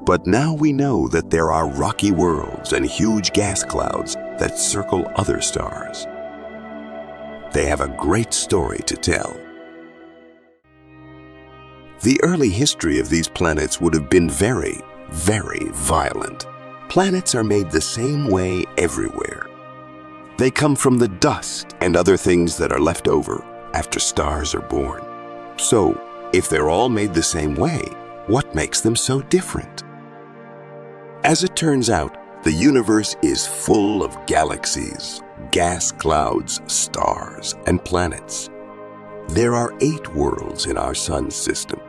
But now we know that there are rocky worlds and huge gas clouds that circle other stars. They have a great story to tell. The early history of these planets would have been very, very violent. Planets are made the same way everywhere. They come from the dust and other things that are left over after stars are born. So, if they're all made the same way, what makes them so different? As it turns out, the universe is full of galaxies, gas clouds, stars, and planets. There are 8 worlds in our sun's system.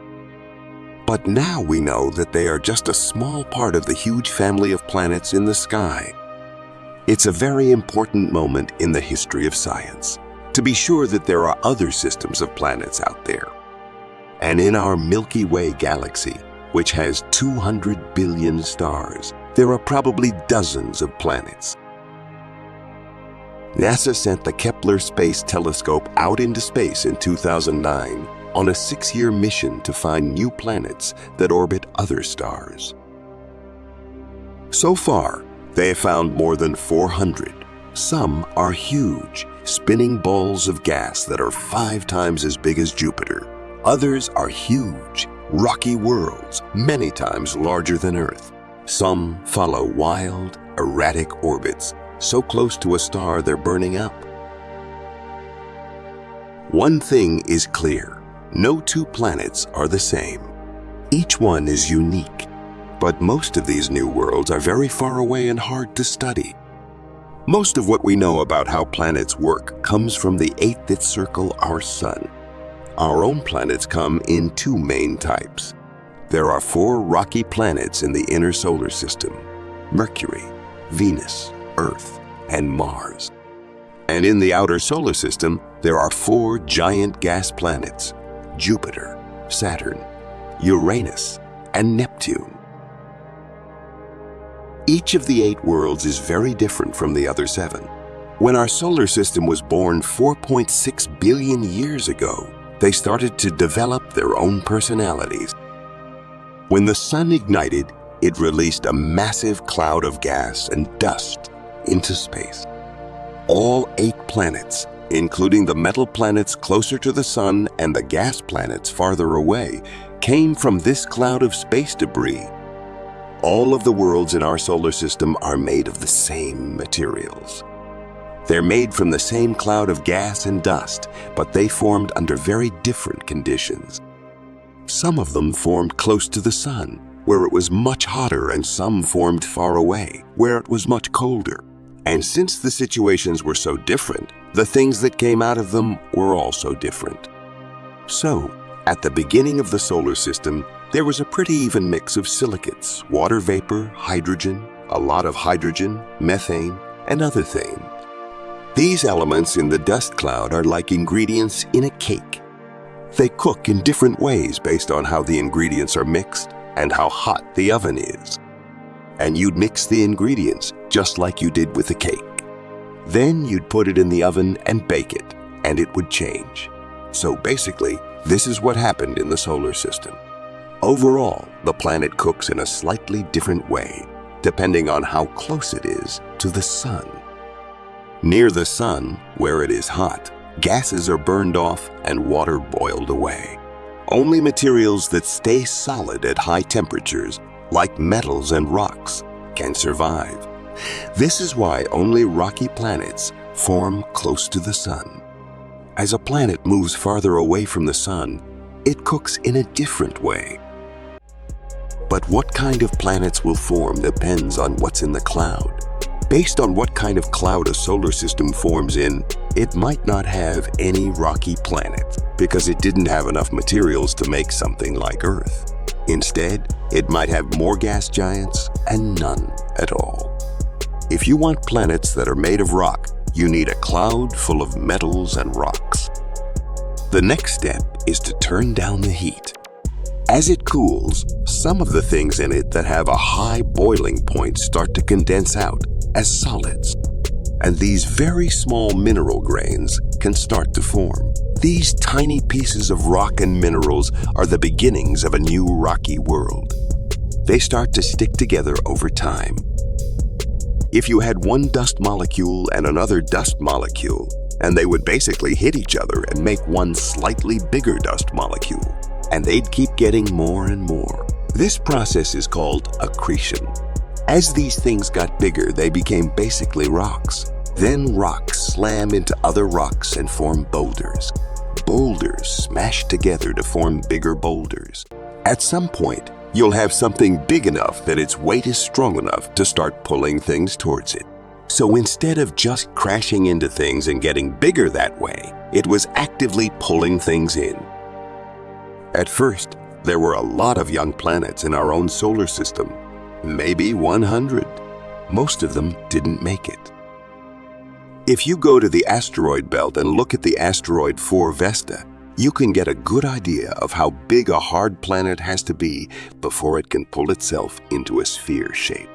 But now we know that they are just a small part of the huge family of planets in the sky. It's a very important moment in the history of science to be sure that there are other systems of planets out there. And in our Milky Way galaxy, which has 200 billion stars, there are probably dozens of planets. NASA sent the Kepler Space Telescope out into space in 2009 on a 6-year mission to find new planets that orbit other stars. So far, they have found more than 400, Some are huge, spinning balls of gas that are 5 times as big as Jupiter. Others are huge, rocky worlds, many times larger than Earth. Some follow wild, erratic orbits, so close to a star they're burning up. One thing is clear: no two planets are the same. Each one is unique, but most of these new worlds are very far away and hard to study. Most of what we know about how planets work comes from the 8 that circle our Sun. Our own planets come in 2 main types. There are 4 rocky planets in the inner solar system: Mercury, Venus, Earth, and Mars. And in the outer solar system, there are 4 giant gas planets: Jupiter, Saturn, Uranus, and Neptune. Each of the 8 worlds is very different from the other 7. When our solar system was born 4.6 billion years ago, they started to develop their own personalities. When the sun ignited, it released a massive cloud of gas and dust into space. All 8 planets, including the metal planets closer to the sun and the gas planets farther away, came from this cloud of space debris. All of the worlds in our solar system are made of the same materials. They're made from the same cloud of gas and dust, but they formed under very different conditions. Some of them formed close to the sun, where it was much hotter, and some formed far away, where it was much colder. And since the situations were so different, the things that came out of them were also different. So, at the beginning of the solar system, there was a pretty even mix of silicates, water vapor, hydrogen, a lot of hydrogen, methane, and other things. These elements in the dust cloud are like ingredients in a cake. They cook in different ways based on how the ingredients are mixed and how hot the oven is. And you'd mix the ingredients just like you did with the cake. Then you'd put it in the oven and bake it, and it would change. So basically, this is what happened in the solar system. Overall, the planet cooks in a slightly different way, depending on how close it is to the sun. Near the sun, where it is hot, gases are burned off and water boiled away. Only materials that stay solid at high temperatures, like metals and rocks, can survive. This is why only rocky planets form close to the sun. As a planet moves farther away from the sun, it cooks in a different way. But what kind of planets will form depends on what's in the cloud. Based on what kind of cloud a solar system forms in, it might not have any rocky planet because it didn't have enough materials to make something like Earth. Instead, it might have more gas giants and none at all. If you want planets that are made of rock, you need a cloud full of metals and rocks. The next step is to turn down the heat. As it cools, some of the things in it that have a high boiling point start to condense out as solids. And these very small mineral grains can start to form. These tiny pieces of rock and minerals are the beginnings of a new rocky world. They start to stick together over time. If you had one dust molecule and another dust molecule, and they would basically hit each other and make one slightly bigger dust molecule, and they'd keep getting more and more. This process is called accretion. As these things got bigger, they became basically rocks. Then rocks slam into other rocks and form boulders. Boulders smash together to form bigger boulders. At some point, you'll have something big enough that its weight is strong enough to start pulling things towards it. So instead of just crashing into things and getting bigger that way, it was actively pulling things in. At first, there were a lot of young planets in our own solar system, maybe 100. Most of them didn't make it. If you go to the asteroid belt and look at the asteroid 4 Vesta, you can get a good idea of how big a hard planet has to be before it can pull itself into a sphere shape.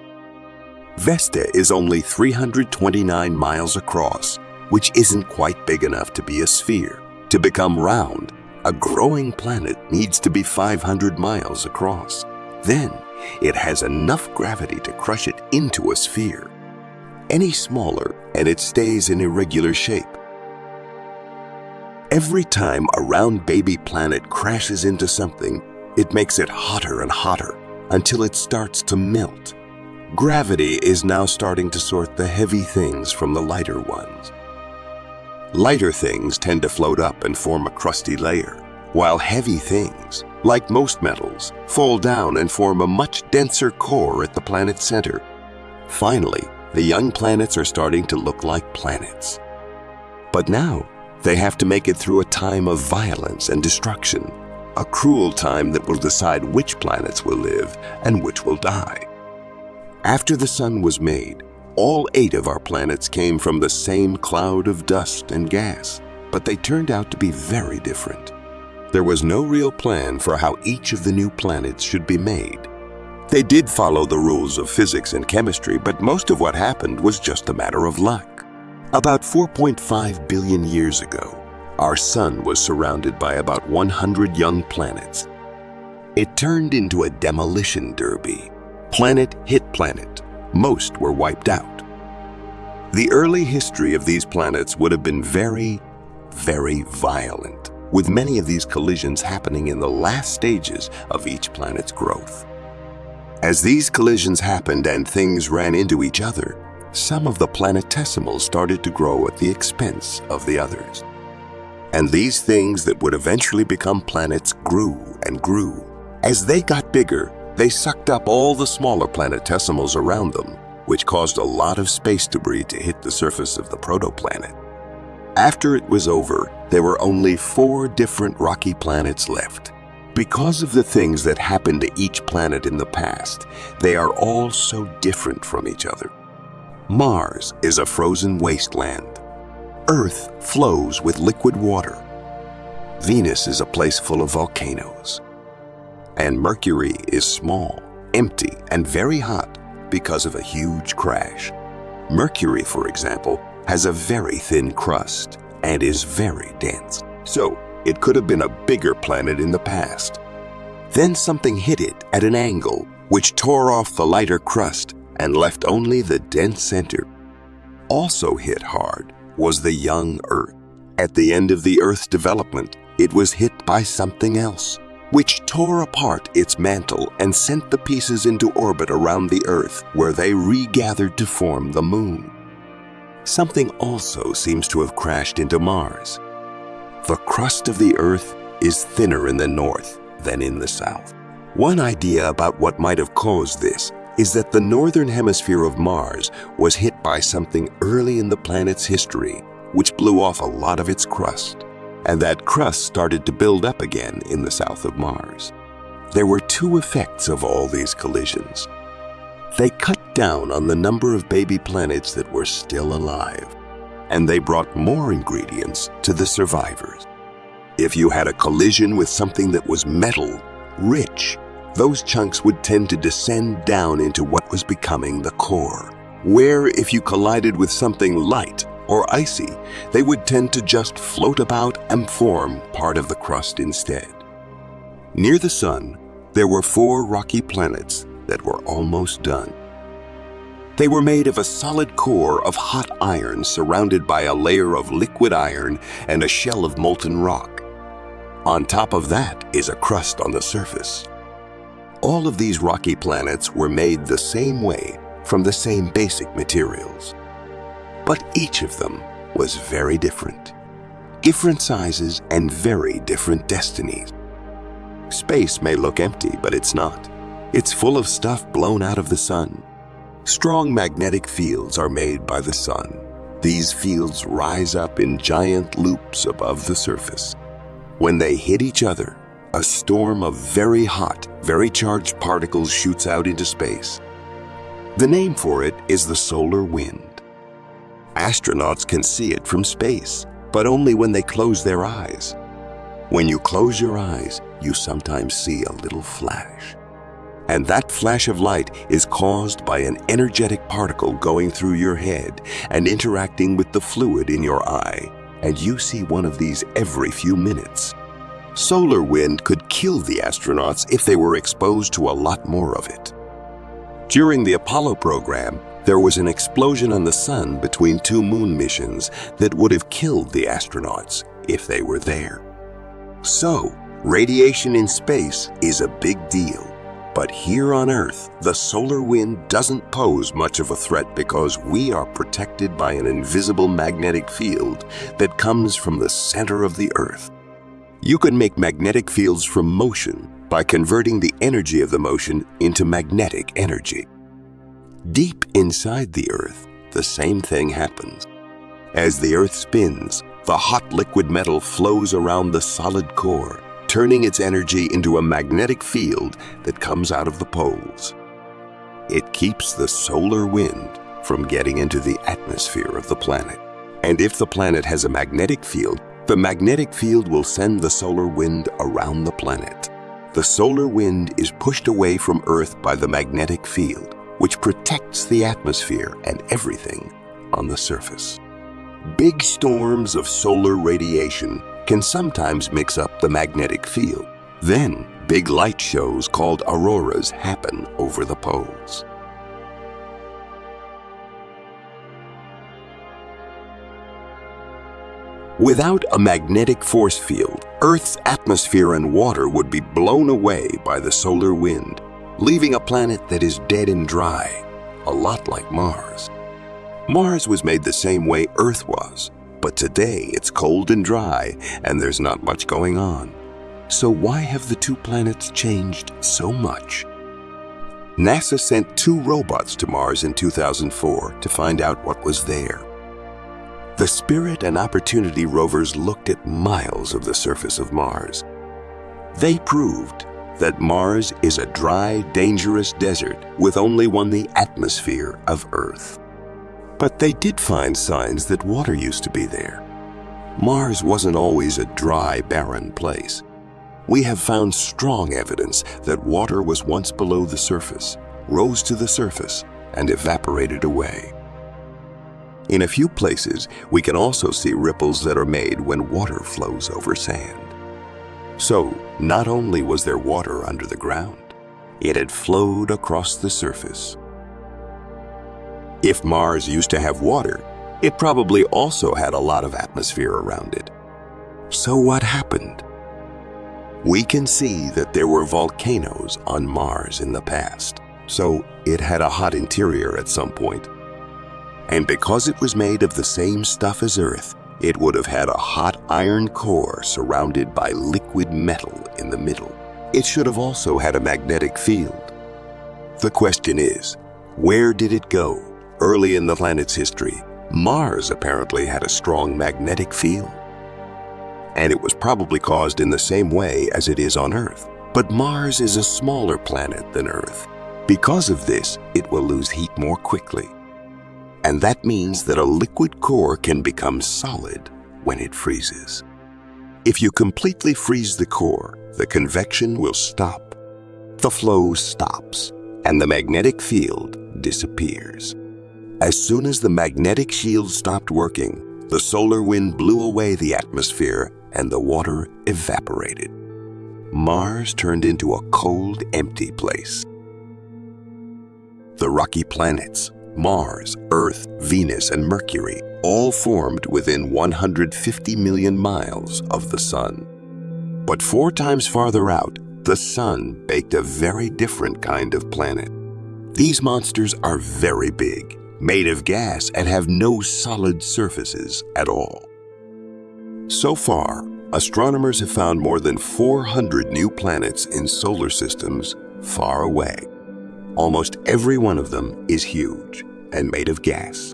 Vesta is only 329 miles across, which isn't quite big enough to be a sphere. To become round, a growing planet needs to be 500 miles across. Then, it has enough gravity to crush it into a sphere. Any smaller, and it stays in irregular shape. Every time a round baby planet crashes into something, it makes it hotter and hotter until it starts to melt. Gravity is now starting to sort the heavy things from the lighter ones. Lighter things tend to float up and form a crusty layer, while heavy things, like most metals, fall down and form a much denser core at the planet's center. Finally, the young planets are starting to look like planets. But now, they have to make it through a time of violence and destruction, a cruel time that will decide which planets will live and which will die. After the sun was made, all 8 of our planets came from the same cloud of dust and gas, but they turned out to be very different. There was no real plan for how each of the new planets should be made. They did follow the rules of physics and chemistry, but most of what happened was just a matter of luck. About 4.5 billion years ago, our sun was surrounded by about 100 young planets. It turned into a demolition derby. Planet hit planet. Most were wiped out. The early history of these planets would have been very, very violent, with many of these collisions happening in the last stages of each planet's growth. As these collisions happened and things ran into each other, some of the planetesimals started to grow at the expense of the others. And these things that would eventually become planets grew and grew. As they got bigger, they sucked up all the smaller planetesimals around them, which caused a lot of space debris to hit the surface of the protoplanet. After it was over, there were only 4 different rocky planets left. Because of the things that happened to each planet in the past, they are all so different from each other. Mars is a frozen wasteland. Earth flows with liquid water. Venus is a place full of volcanoes. And Mercury is small, empty, and very hot because of a huge crash. Mercury, for example, has a very thin crust and is very dense. So, it could have been a bigger planet in the past. Then something hit it at an angle, which tore off the lighter crust and left only the dense center. Also hit hard was the young Earth. At the end of the Earth's development, it was hit by something else, which tore apart its mantle and sent the pieces into orbit around the Earth, where they regathered to form the Moon. Something also seems to have crashed into Mars. The crust of the Earth is thinner in the north than in the south. One idea about what might have caused this is that the northern hemisphere of Mars was hit by something early in the planet's history, which blew off a lot of its crust. And that crust started to build up again in the south of Mars. There were 2 effects of all these collisions. They cut down on the number of baby planets that were still alive, and they brought more ingredients to the survivors. If you had a collision with something that was metal, rich, those chunks would tend to descend down into what was becoming the core, where if you collided with something light or icy, they would tend to just float about and form part of the crust instead. Near the Sun, there were 4 rocky planets that were almost done. They were made of a solid core of hot iron surrounded by a layer of liquid iron and a shell of molten rock. On top of that is a crust on the surface. All of these rocky planets were made the same way from the same basic materials. But each of them was very different. Different sizes and very different destinies. Space may look empty, but it's not. It's full of stuff blown out of the sun. Strong magnetic fields are made by the sun. These fields rise up in giant loops above the surface. When they hit each other, a storm of very hot, very charged particles shoots out into space. The name for it is the solar wind. Astronauts can see it from space, but only when they close their eyes. When you close your eyes, you sometimes see a little flash. And that flash of light is caused by an energetic particle going through your head and interacting with the fluid in your eye, and you see one of these every few minutes. Solar wind could kill the astronauts if they were exposed to a lot more of it. During the Apollo program, There was an explosion on the sun between two moon missions that would have killed the astronauts if they were there. So, radiation in space is a big deal. But here on Earth, the solar wind doesn't pose much of a threat because we are protected by an invisible magnetic field that comes from the center of the Earth. You can make magnetic fields from motion by converting the energy of the motion into magnetic energy. Deep inside the Earth, the same thing happens. As the Earth spins, the hot liquid metal flows around the solid core, turning its energy into a magnetic field that comes out of the poles. It keeps the solar wind from getting into the atmosphere of the planet. And if the planet has a magnetic field, the magnetic field will send the solar wind around the planet. The solar wind is pushed away from Earth by the magnetic field, which protects the atmosphere and everything on the surface. Big storms of solar radiation can sometimes mix up the magnetic field. Then, big light shows called auroras happen over the poles. Without a magnetic force field, Earth's atmosphere and water would be blown away by the solar wind, leaving a planet that is dead and dry, a lot like Mars. Mars was made the same way Earth was, but today it's cold and dry and there's not much going on. So why have the two planets changed so much? NASA sent 2 robots to Mars in 2004 to find out what was there. The Spirit and Opportunity rovers looked at miles of the surface of Mars. They proved that Mars is a dry, dangerous desert with only the atmosphere of Earth. But they did find signs that water used to be there. Mars wasn't always a dry, barren place. We have found strong evidence that water was once below the surface, rose to the surface, and evaporated away. In a few places, we can also see ripples that are made when water flows over sand. So, not only was there water under the ground, it had flowed across the surface. If Mars used to have water, it probably also had a lot of atmosphere around it. So what happened? We can see that there were volcanoes on Mars in the past, so it had a hot interior at some point. And because it was made of the same stuff as Earth, it would have had a hot iron core surrounded by liquid metal in the middle. It should have also had a magnetic field. The question is, where did it go? Early in the planet's history, Mars apparently had a strong magnetic field. And it was probably caused in the same way as it is on Earth. But Mars is a smaller planet than Earth. Because of this, it will lose heat more quickly. And that means that a liquid core can become solid when it freezes. If you completely freeze the core, the convection will stop. The flow stops, and the magnetic field disappears. As soon as the magnetic shield stopped working, the solar wind blew away the atmosphere and the water evaporated. Mars turned into a cold, empty place. The rocky planets, Mars, Earth, Venus, and Mercury, all formed within 150 million miles of the Sun. But 4 times farther out, the Sun baked a very different kind of planet. These monsters are very big, made of gas, and have no solid surfaces at all. So far, astronomers have found more than 400 new planets in solar systems far away. Almost every one of them is huge and made of gas.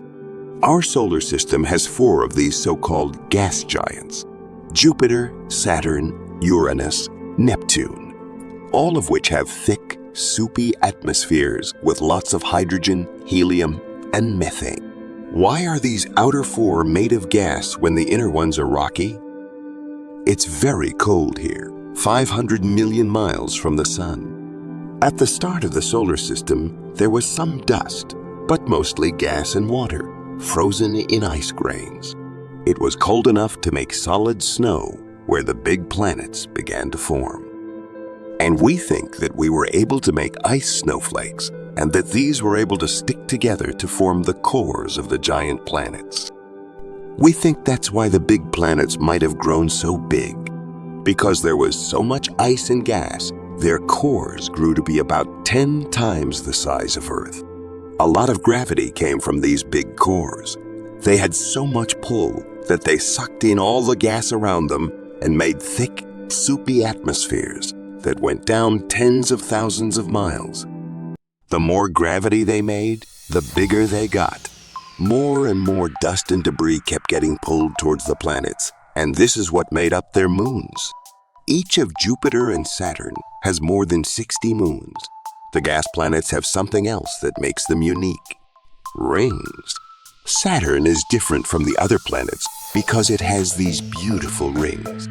Our solar system has 4 of these so-called gas giants: Jupiter, Saturn, Uranus, Neptune, all of which have thick, soupy atmospheres with lots of hydrogen, helium, and methane. Why are these outer 4 made of gas when the inner ones are rocky? It's very cold here, 500 million miles from the Sun. At the start of the solar system, there was some dust, but mostly gas and water, frozen in ice grains. It was cold enough to make solid snow where the big planets began to form. And we think that we were able to make ice snowflakes and that these were able to stick together to form the cores of the giant planets. We think that's why the big planets might have grown so big. Because there was so much ice and gas, their cores grew to be about 10 times the size of Earth. A lot of gravity came from these big cores. They had so much pull that they sucked in all the gas around them and made thick, soupy atmospheres that went down tens of thousands of miles. The more gravity they made, the bigger they got. More and more dust and debris kept getting pulled towards the planets, and this is what made up their moons. Each of Jupiter and Saturn has more than 60 moons. The gas planets have something else that makes them unique: rings. Saturn is different from the other planets because it has these beautiful rings.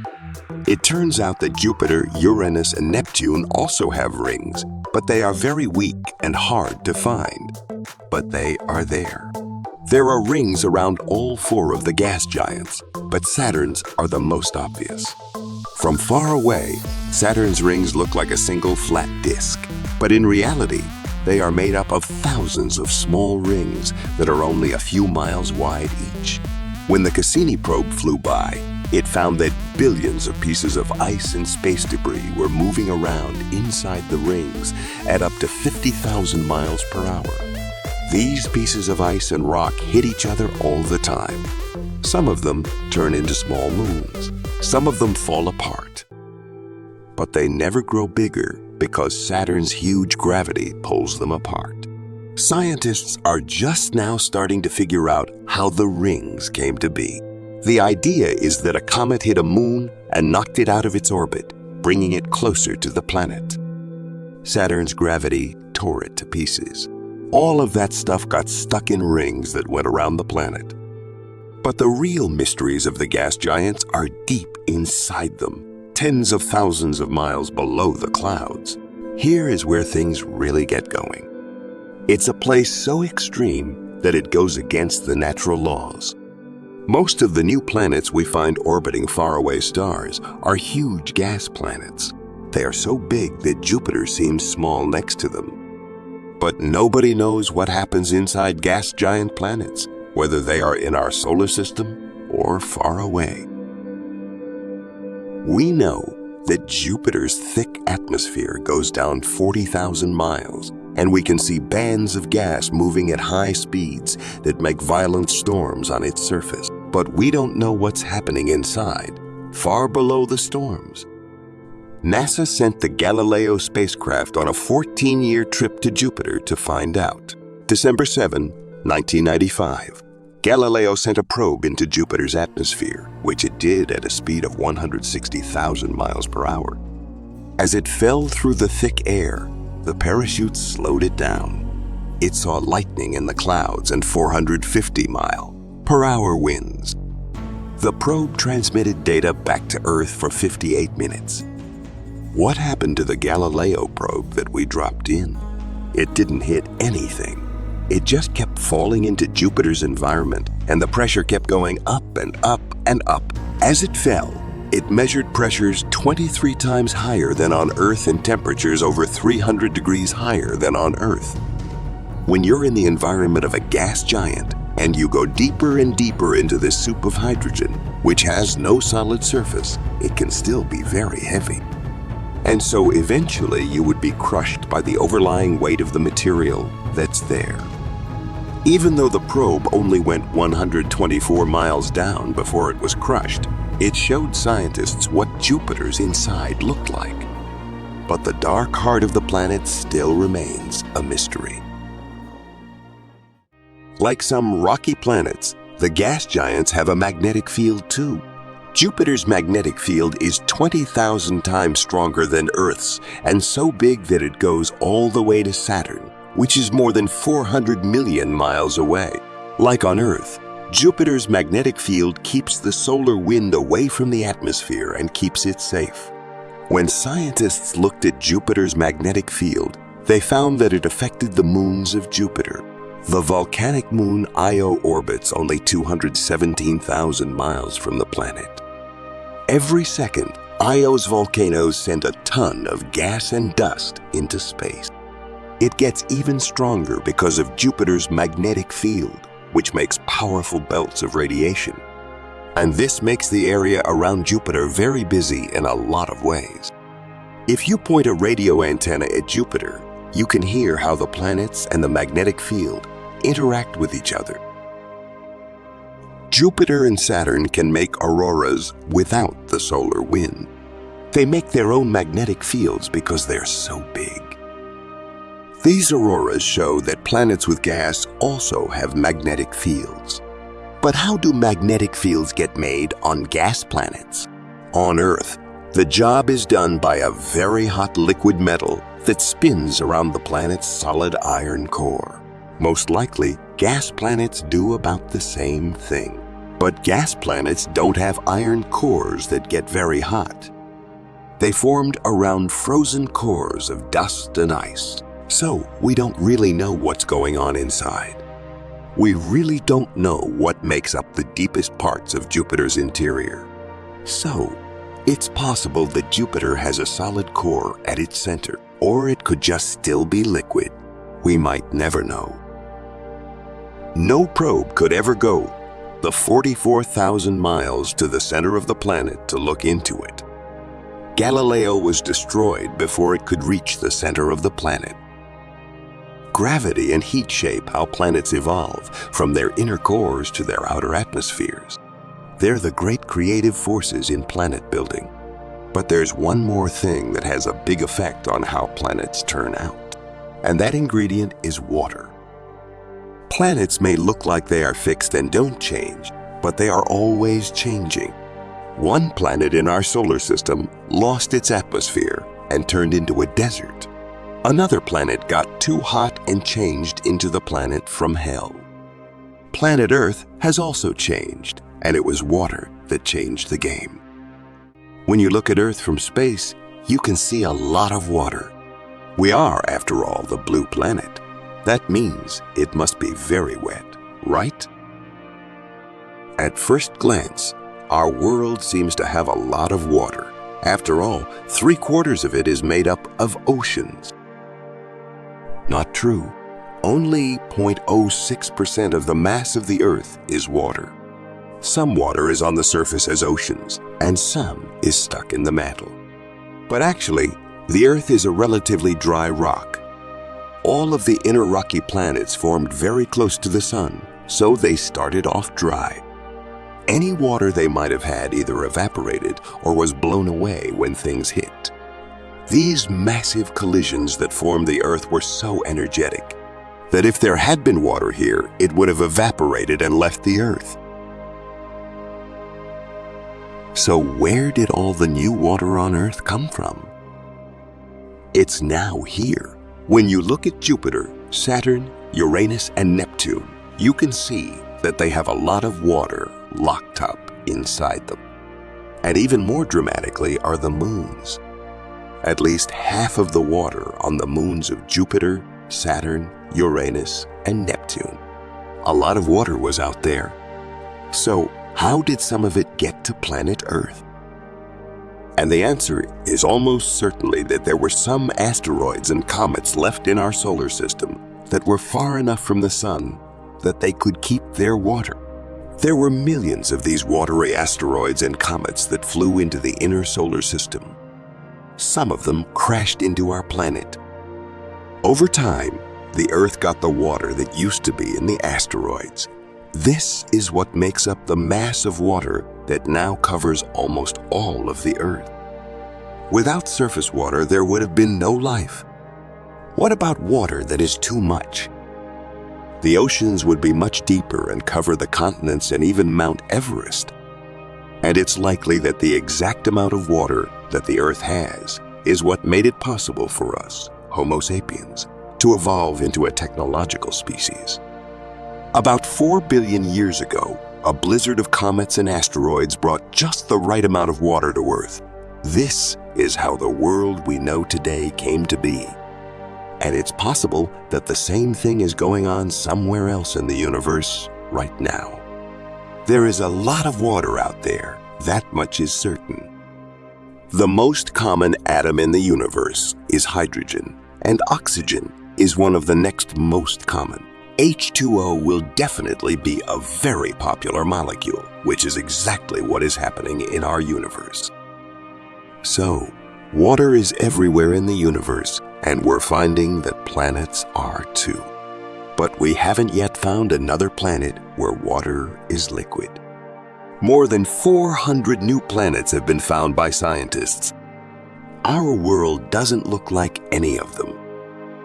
It turns out that Jupiter, Uranus, and Neptune also have rings, but they are very weak and hard to find. But they are there. There are rings around all 4 of the gas giants, but Saturn's are the most obvious. From far away, Saturn's rings look like a single flat disk, but in reality, they are made up of thousands of small rings that are only a few miles wide each. When the Cassini probe flew by, it found that billions of pieces of ice and space debris were moving around inside the rings at up to 50,000 miles per hour. These pieces of ice and rock hit each other all the time. Some of them turn into small moons. Some of them fall apart. But they never grow bigger because Saturn's huge gravity pulls them apart. Scientists are just now starting to figure out how the rings came to be. The idea is that a comet hit a moon and knocked it out of its orbit, bringing it closer to the planet. Saturn's gravity tore it to pieces. All of that stuff got stuck in rings that went around the planet. But the real mysteries of the gas giants are deep inside them, tens of thousands of miles below the clouds. Here is where things really get going. It's a place so extreme that it goes against the natural laws. Most of the new planets we find orbiting faraway stars are huge gas planets. They are so big that Jupiter seems small next to them. But nobody knows what happens inside gas giant planets, whether they are in our solar system or far away. We know that Jupiter's thick atmosphere goes down 40,000 miles, and we can see bands of gas moving at high speeds that make violent storms on its surface. But we don't know what's happening inside, far below the storms. NASA sent the Galileo spacecraft on a 14-year trip to Jupiter to find out. December 7, 1995. Galileo sent a probe into Jupiter's atmosphere, which it did at a speed of 160,000 miles per hour. As it fell through the thick air, the parachute slowed it down. It saw lightning in the clouds and 450-mile-per-hour winds. The probe transmitted data back to Earth for 58 minutes. What happened to the Galileo probe that we dropped in? It didn't hit anything. It just kept falling into Jupiter's environment, and the pressure kept going up and up and up. As it fell, it measured pressures 23 times higher than on Earth and temperatures over 300 degrees higher than on Earth. When you're in the environment of a gas giant and you go deeper and deeper into this soup of hydrogen, which has no solid surface, it can still be very heavy. And so eventually you would be crushed by the overlying weight of the material that's there. Even though the probe only went 124 miles down before it was crushed, it showed scientists what Jupiter's inside looked like. But the dark heart of the planet still remains a mystery. Like some rocky planets, the gas giants have a magnetic field too. Jupiter's magnetic field is 20,000 times stronger than Earth's, and so big that it goes all the way to Saturn, which is more than 400 million miles away. Like on Earth, Jupiter's magnetic field keeps the solar wind away from the atmosphere and keeps it safe. When scientists looked at Jupiter's magnetic field, they found that it affected the moons of Jupiter. The volcanic moon Io orbits only 217,000 miles from the planet. Every second, Io's volcanoes send a ton of gas and dust into space. It gets even stronger because of Jupiter's magnetic field, which makes powerful belts of radiation. And this makes the area around Jupiter very busy in a lot of ways. If you point a radio antenna at Jupiter, you can hear how the planets and the magnetic field interact with each other. Jupiter and Saturn can make auroras without the solar wind. They make their own magnetic fields because they're so big. These auroras show that planets with gas also have magnetic fields. But how do magnetic fields get made on gas planets? On Earth, the job is done by a very hot liquid metal that spins around the planet's solid iron core. Most likely, gas planets do about the same thing. But gas planets don't have iron cores that get very hot. They formed around frozen cores of dust and ice. So we don't really know what's going on inside. We really don't know what makes up the deepest parts of Jupiter's interior. So, it's possible that Jupiter has a solid core at its center, or it could just still be liquid. We might never know. No probe could ever go the 44,000 miles to the center of the planet to look into it. Galileo was destroyed before it could reach the center of the planet. Gravity and heat shape how planets evolve from their inner cores to their outer atmospheres. They're the great creative forces in planet building. But there's one more thing that has a big effect on how planets turn out, and that ingredient is water. Planets may look like they are fixed and don't change, but they are always changing. One planet in our solar system lost its atmosphere and turned into a desert. Another planet got too hot and changed into the planet from hell. Planet Earth has also changed, and it was water that changed the game. When you look at Earth from space, you can see a lot of water. We are, after all, the blue planet. That means it must be very wet, right? At first glance, our world seems to have a lot of water. After all, 3/4 of it is made up of oceans. Not true. Only 0.06% of the mass of the Earth is water. Some water is on the surface as oceans, and some is stuck in the mantle. But actually, the Earth is a relatively dry rock. All of the inner rocky planets formed very close to the Sun, so they started off dry. Any water they might have had either evaporated or was blown away when things hit. These massive collisions that formed the Earth were so energetic that if there had been water here, it would have evaporated and left the Earth. So where did all the new water on Earth come from? It's now here. When you look at Jupiter, Saturn, Uranus, and Neptune, you can see that they have a lot of water locked up inside them. And even more dramatically are the moons. At least half of the water on the moons of Jupiter, Saturn, Uranus, and Neptune. A lot of water was out there. So, how did some of it get to planet Earth? And the answer is almost certainly that there were some asteroids and comets left in our solar system that were far enough from the Sun that they could keep their water. There were millions of these watery asteroids and comets that flew into the inner solar system. Some of them crashed into our planet. Over time, the Earth got the water that used to be in the asteroids. This is what makes up the mass of water that now covers almost all of the Earth. Without surface water, there would have been no life. What about water that is too much? The oceans would be much deeper and cover the continents and even Mount Everest. And it's likely that the exact amount of water that the Earth has is what made it possible for us, Homo sapiens, to evolve into a technological species. About 4 billion years ago, a blizzard of comets and asteroids brought just the right amount of water to Earth. This is how the world we know today came to be. And it's possible that the same thing is going on somewhere else in the universe right now. There is a lot of water out there, that much is certain. The most common atom in the universe is hydrogen, and oxygen is one of the next most common. H2O will definitely be a very popular molecule, which is exactly what is happening in our universe. So, water is everywhere in the universe, and we're finding that planets are too. But we haven't yet found another planet where water is liquid. More than 400 new planets have been found by scientists. Our world doesn't look like any of them.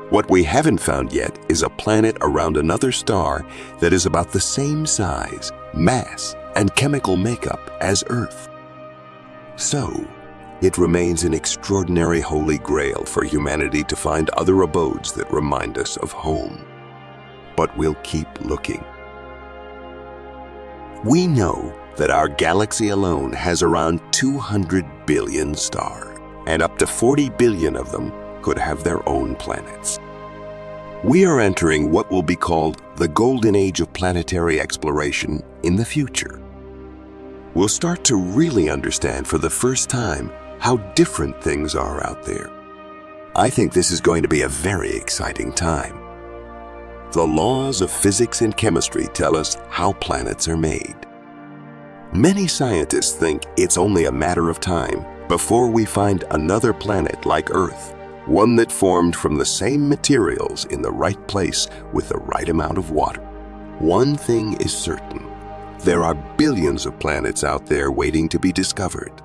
What we haven't found yet is a planet around another star that is about the same size, mass, and chemical makeup as Earth. So, it remains an extraordinary holy grail for humanity to find other abodes that remind us of home. But we'll keep looking. We know that our galaxy alone has around 200 billion stars, and up to 40 billion of them could have their own planets. We are entering what will be called the golden age of planetary exploration in the future. We'll start to really understand for the first time how different things are out there. I think this is going to be a very exciting time. The laws of physics and chemistry tell us how planets are made. Many scientists think it's only a matter of time before we find another planet like Earth, one that formed from the same materials in the right place with the right amount of water. One thing is certain: there are billions of planets out there waiting to be discovered.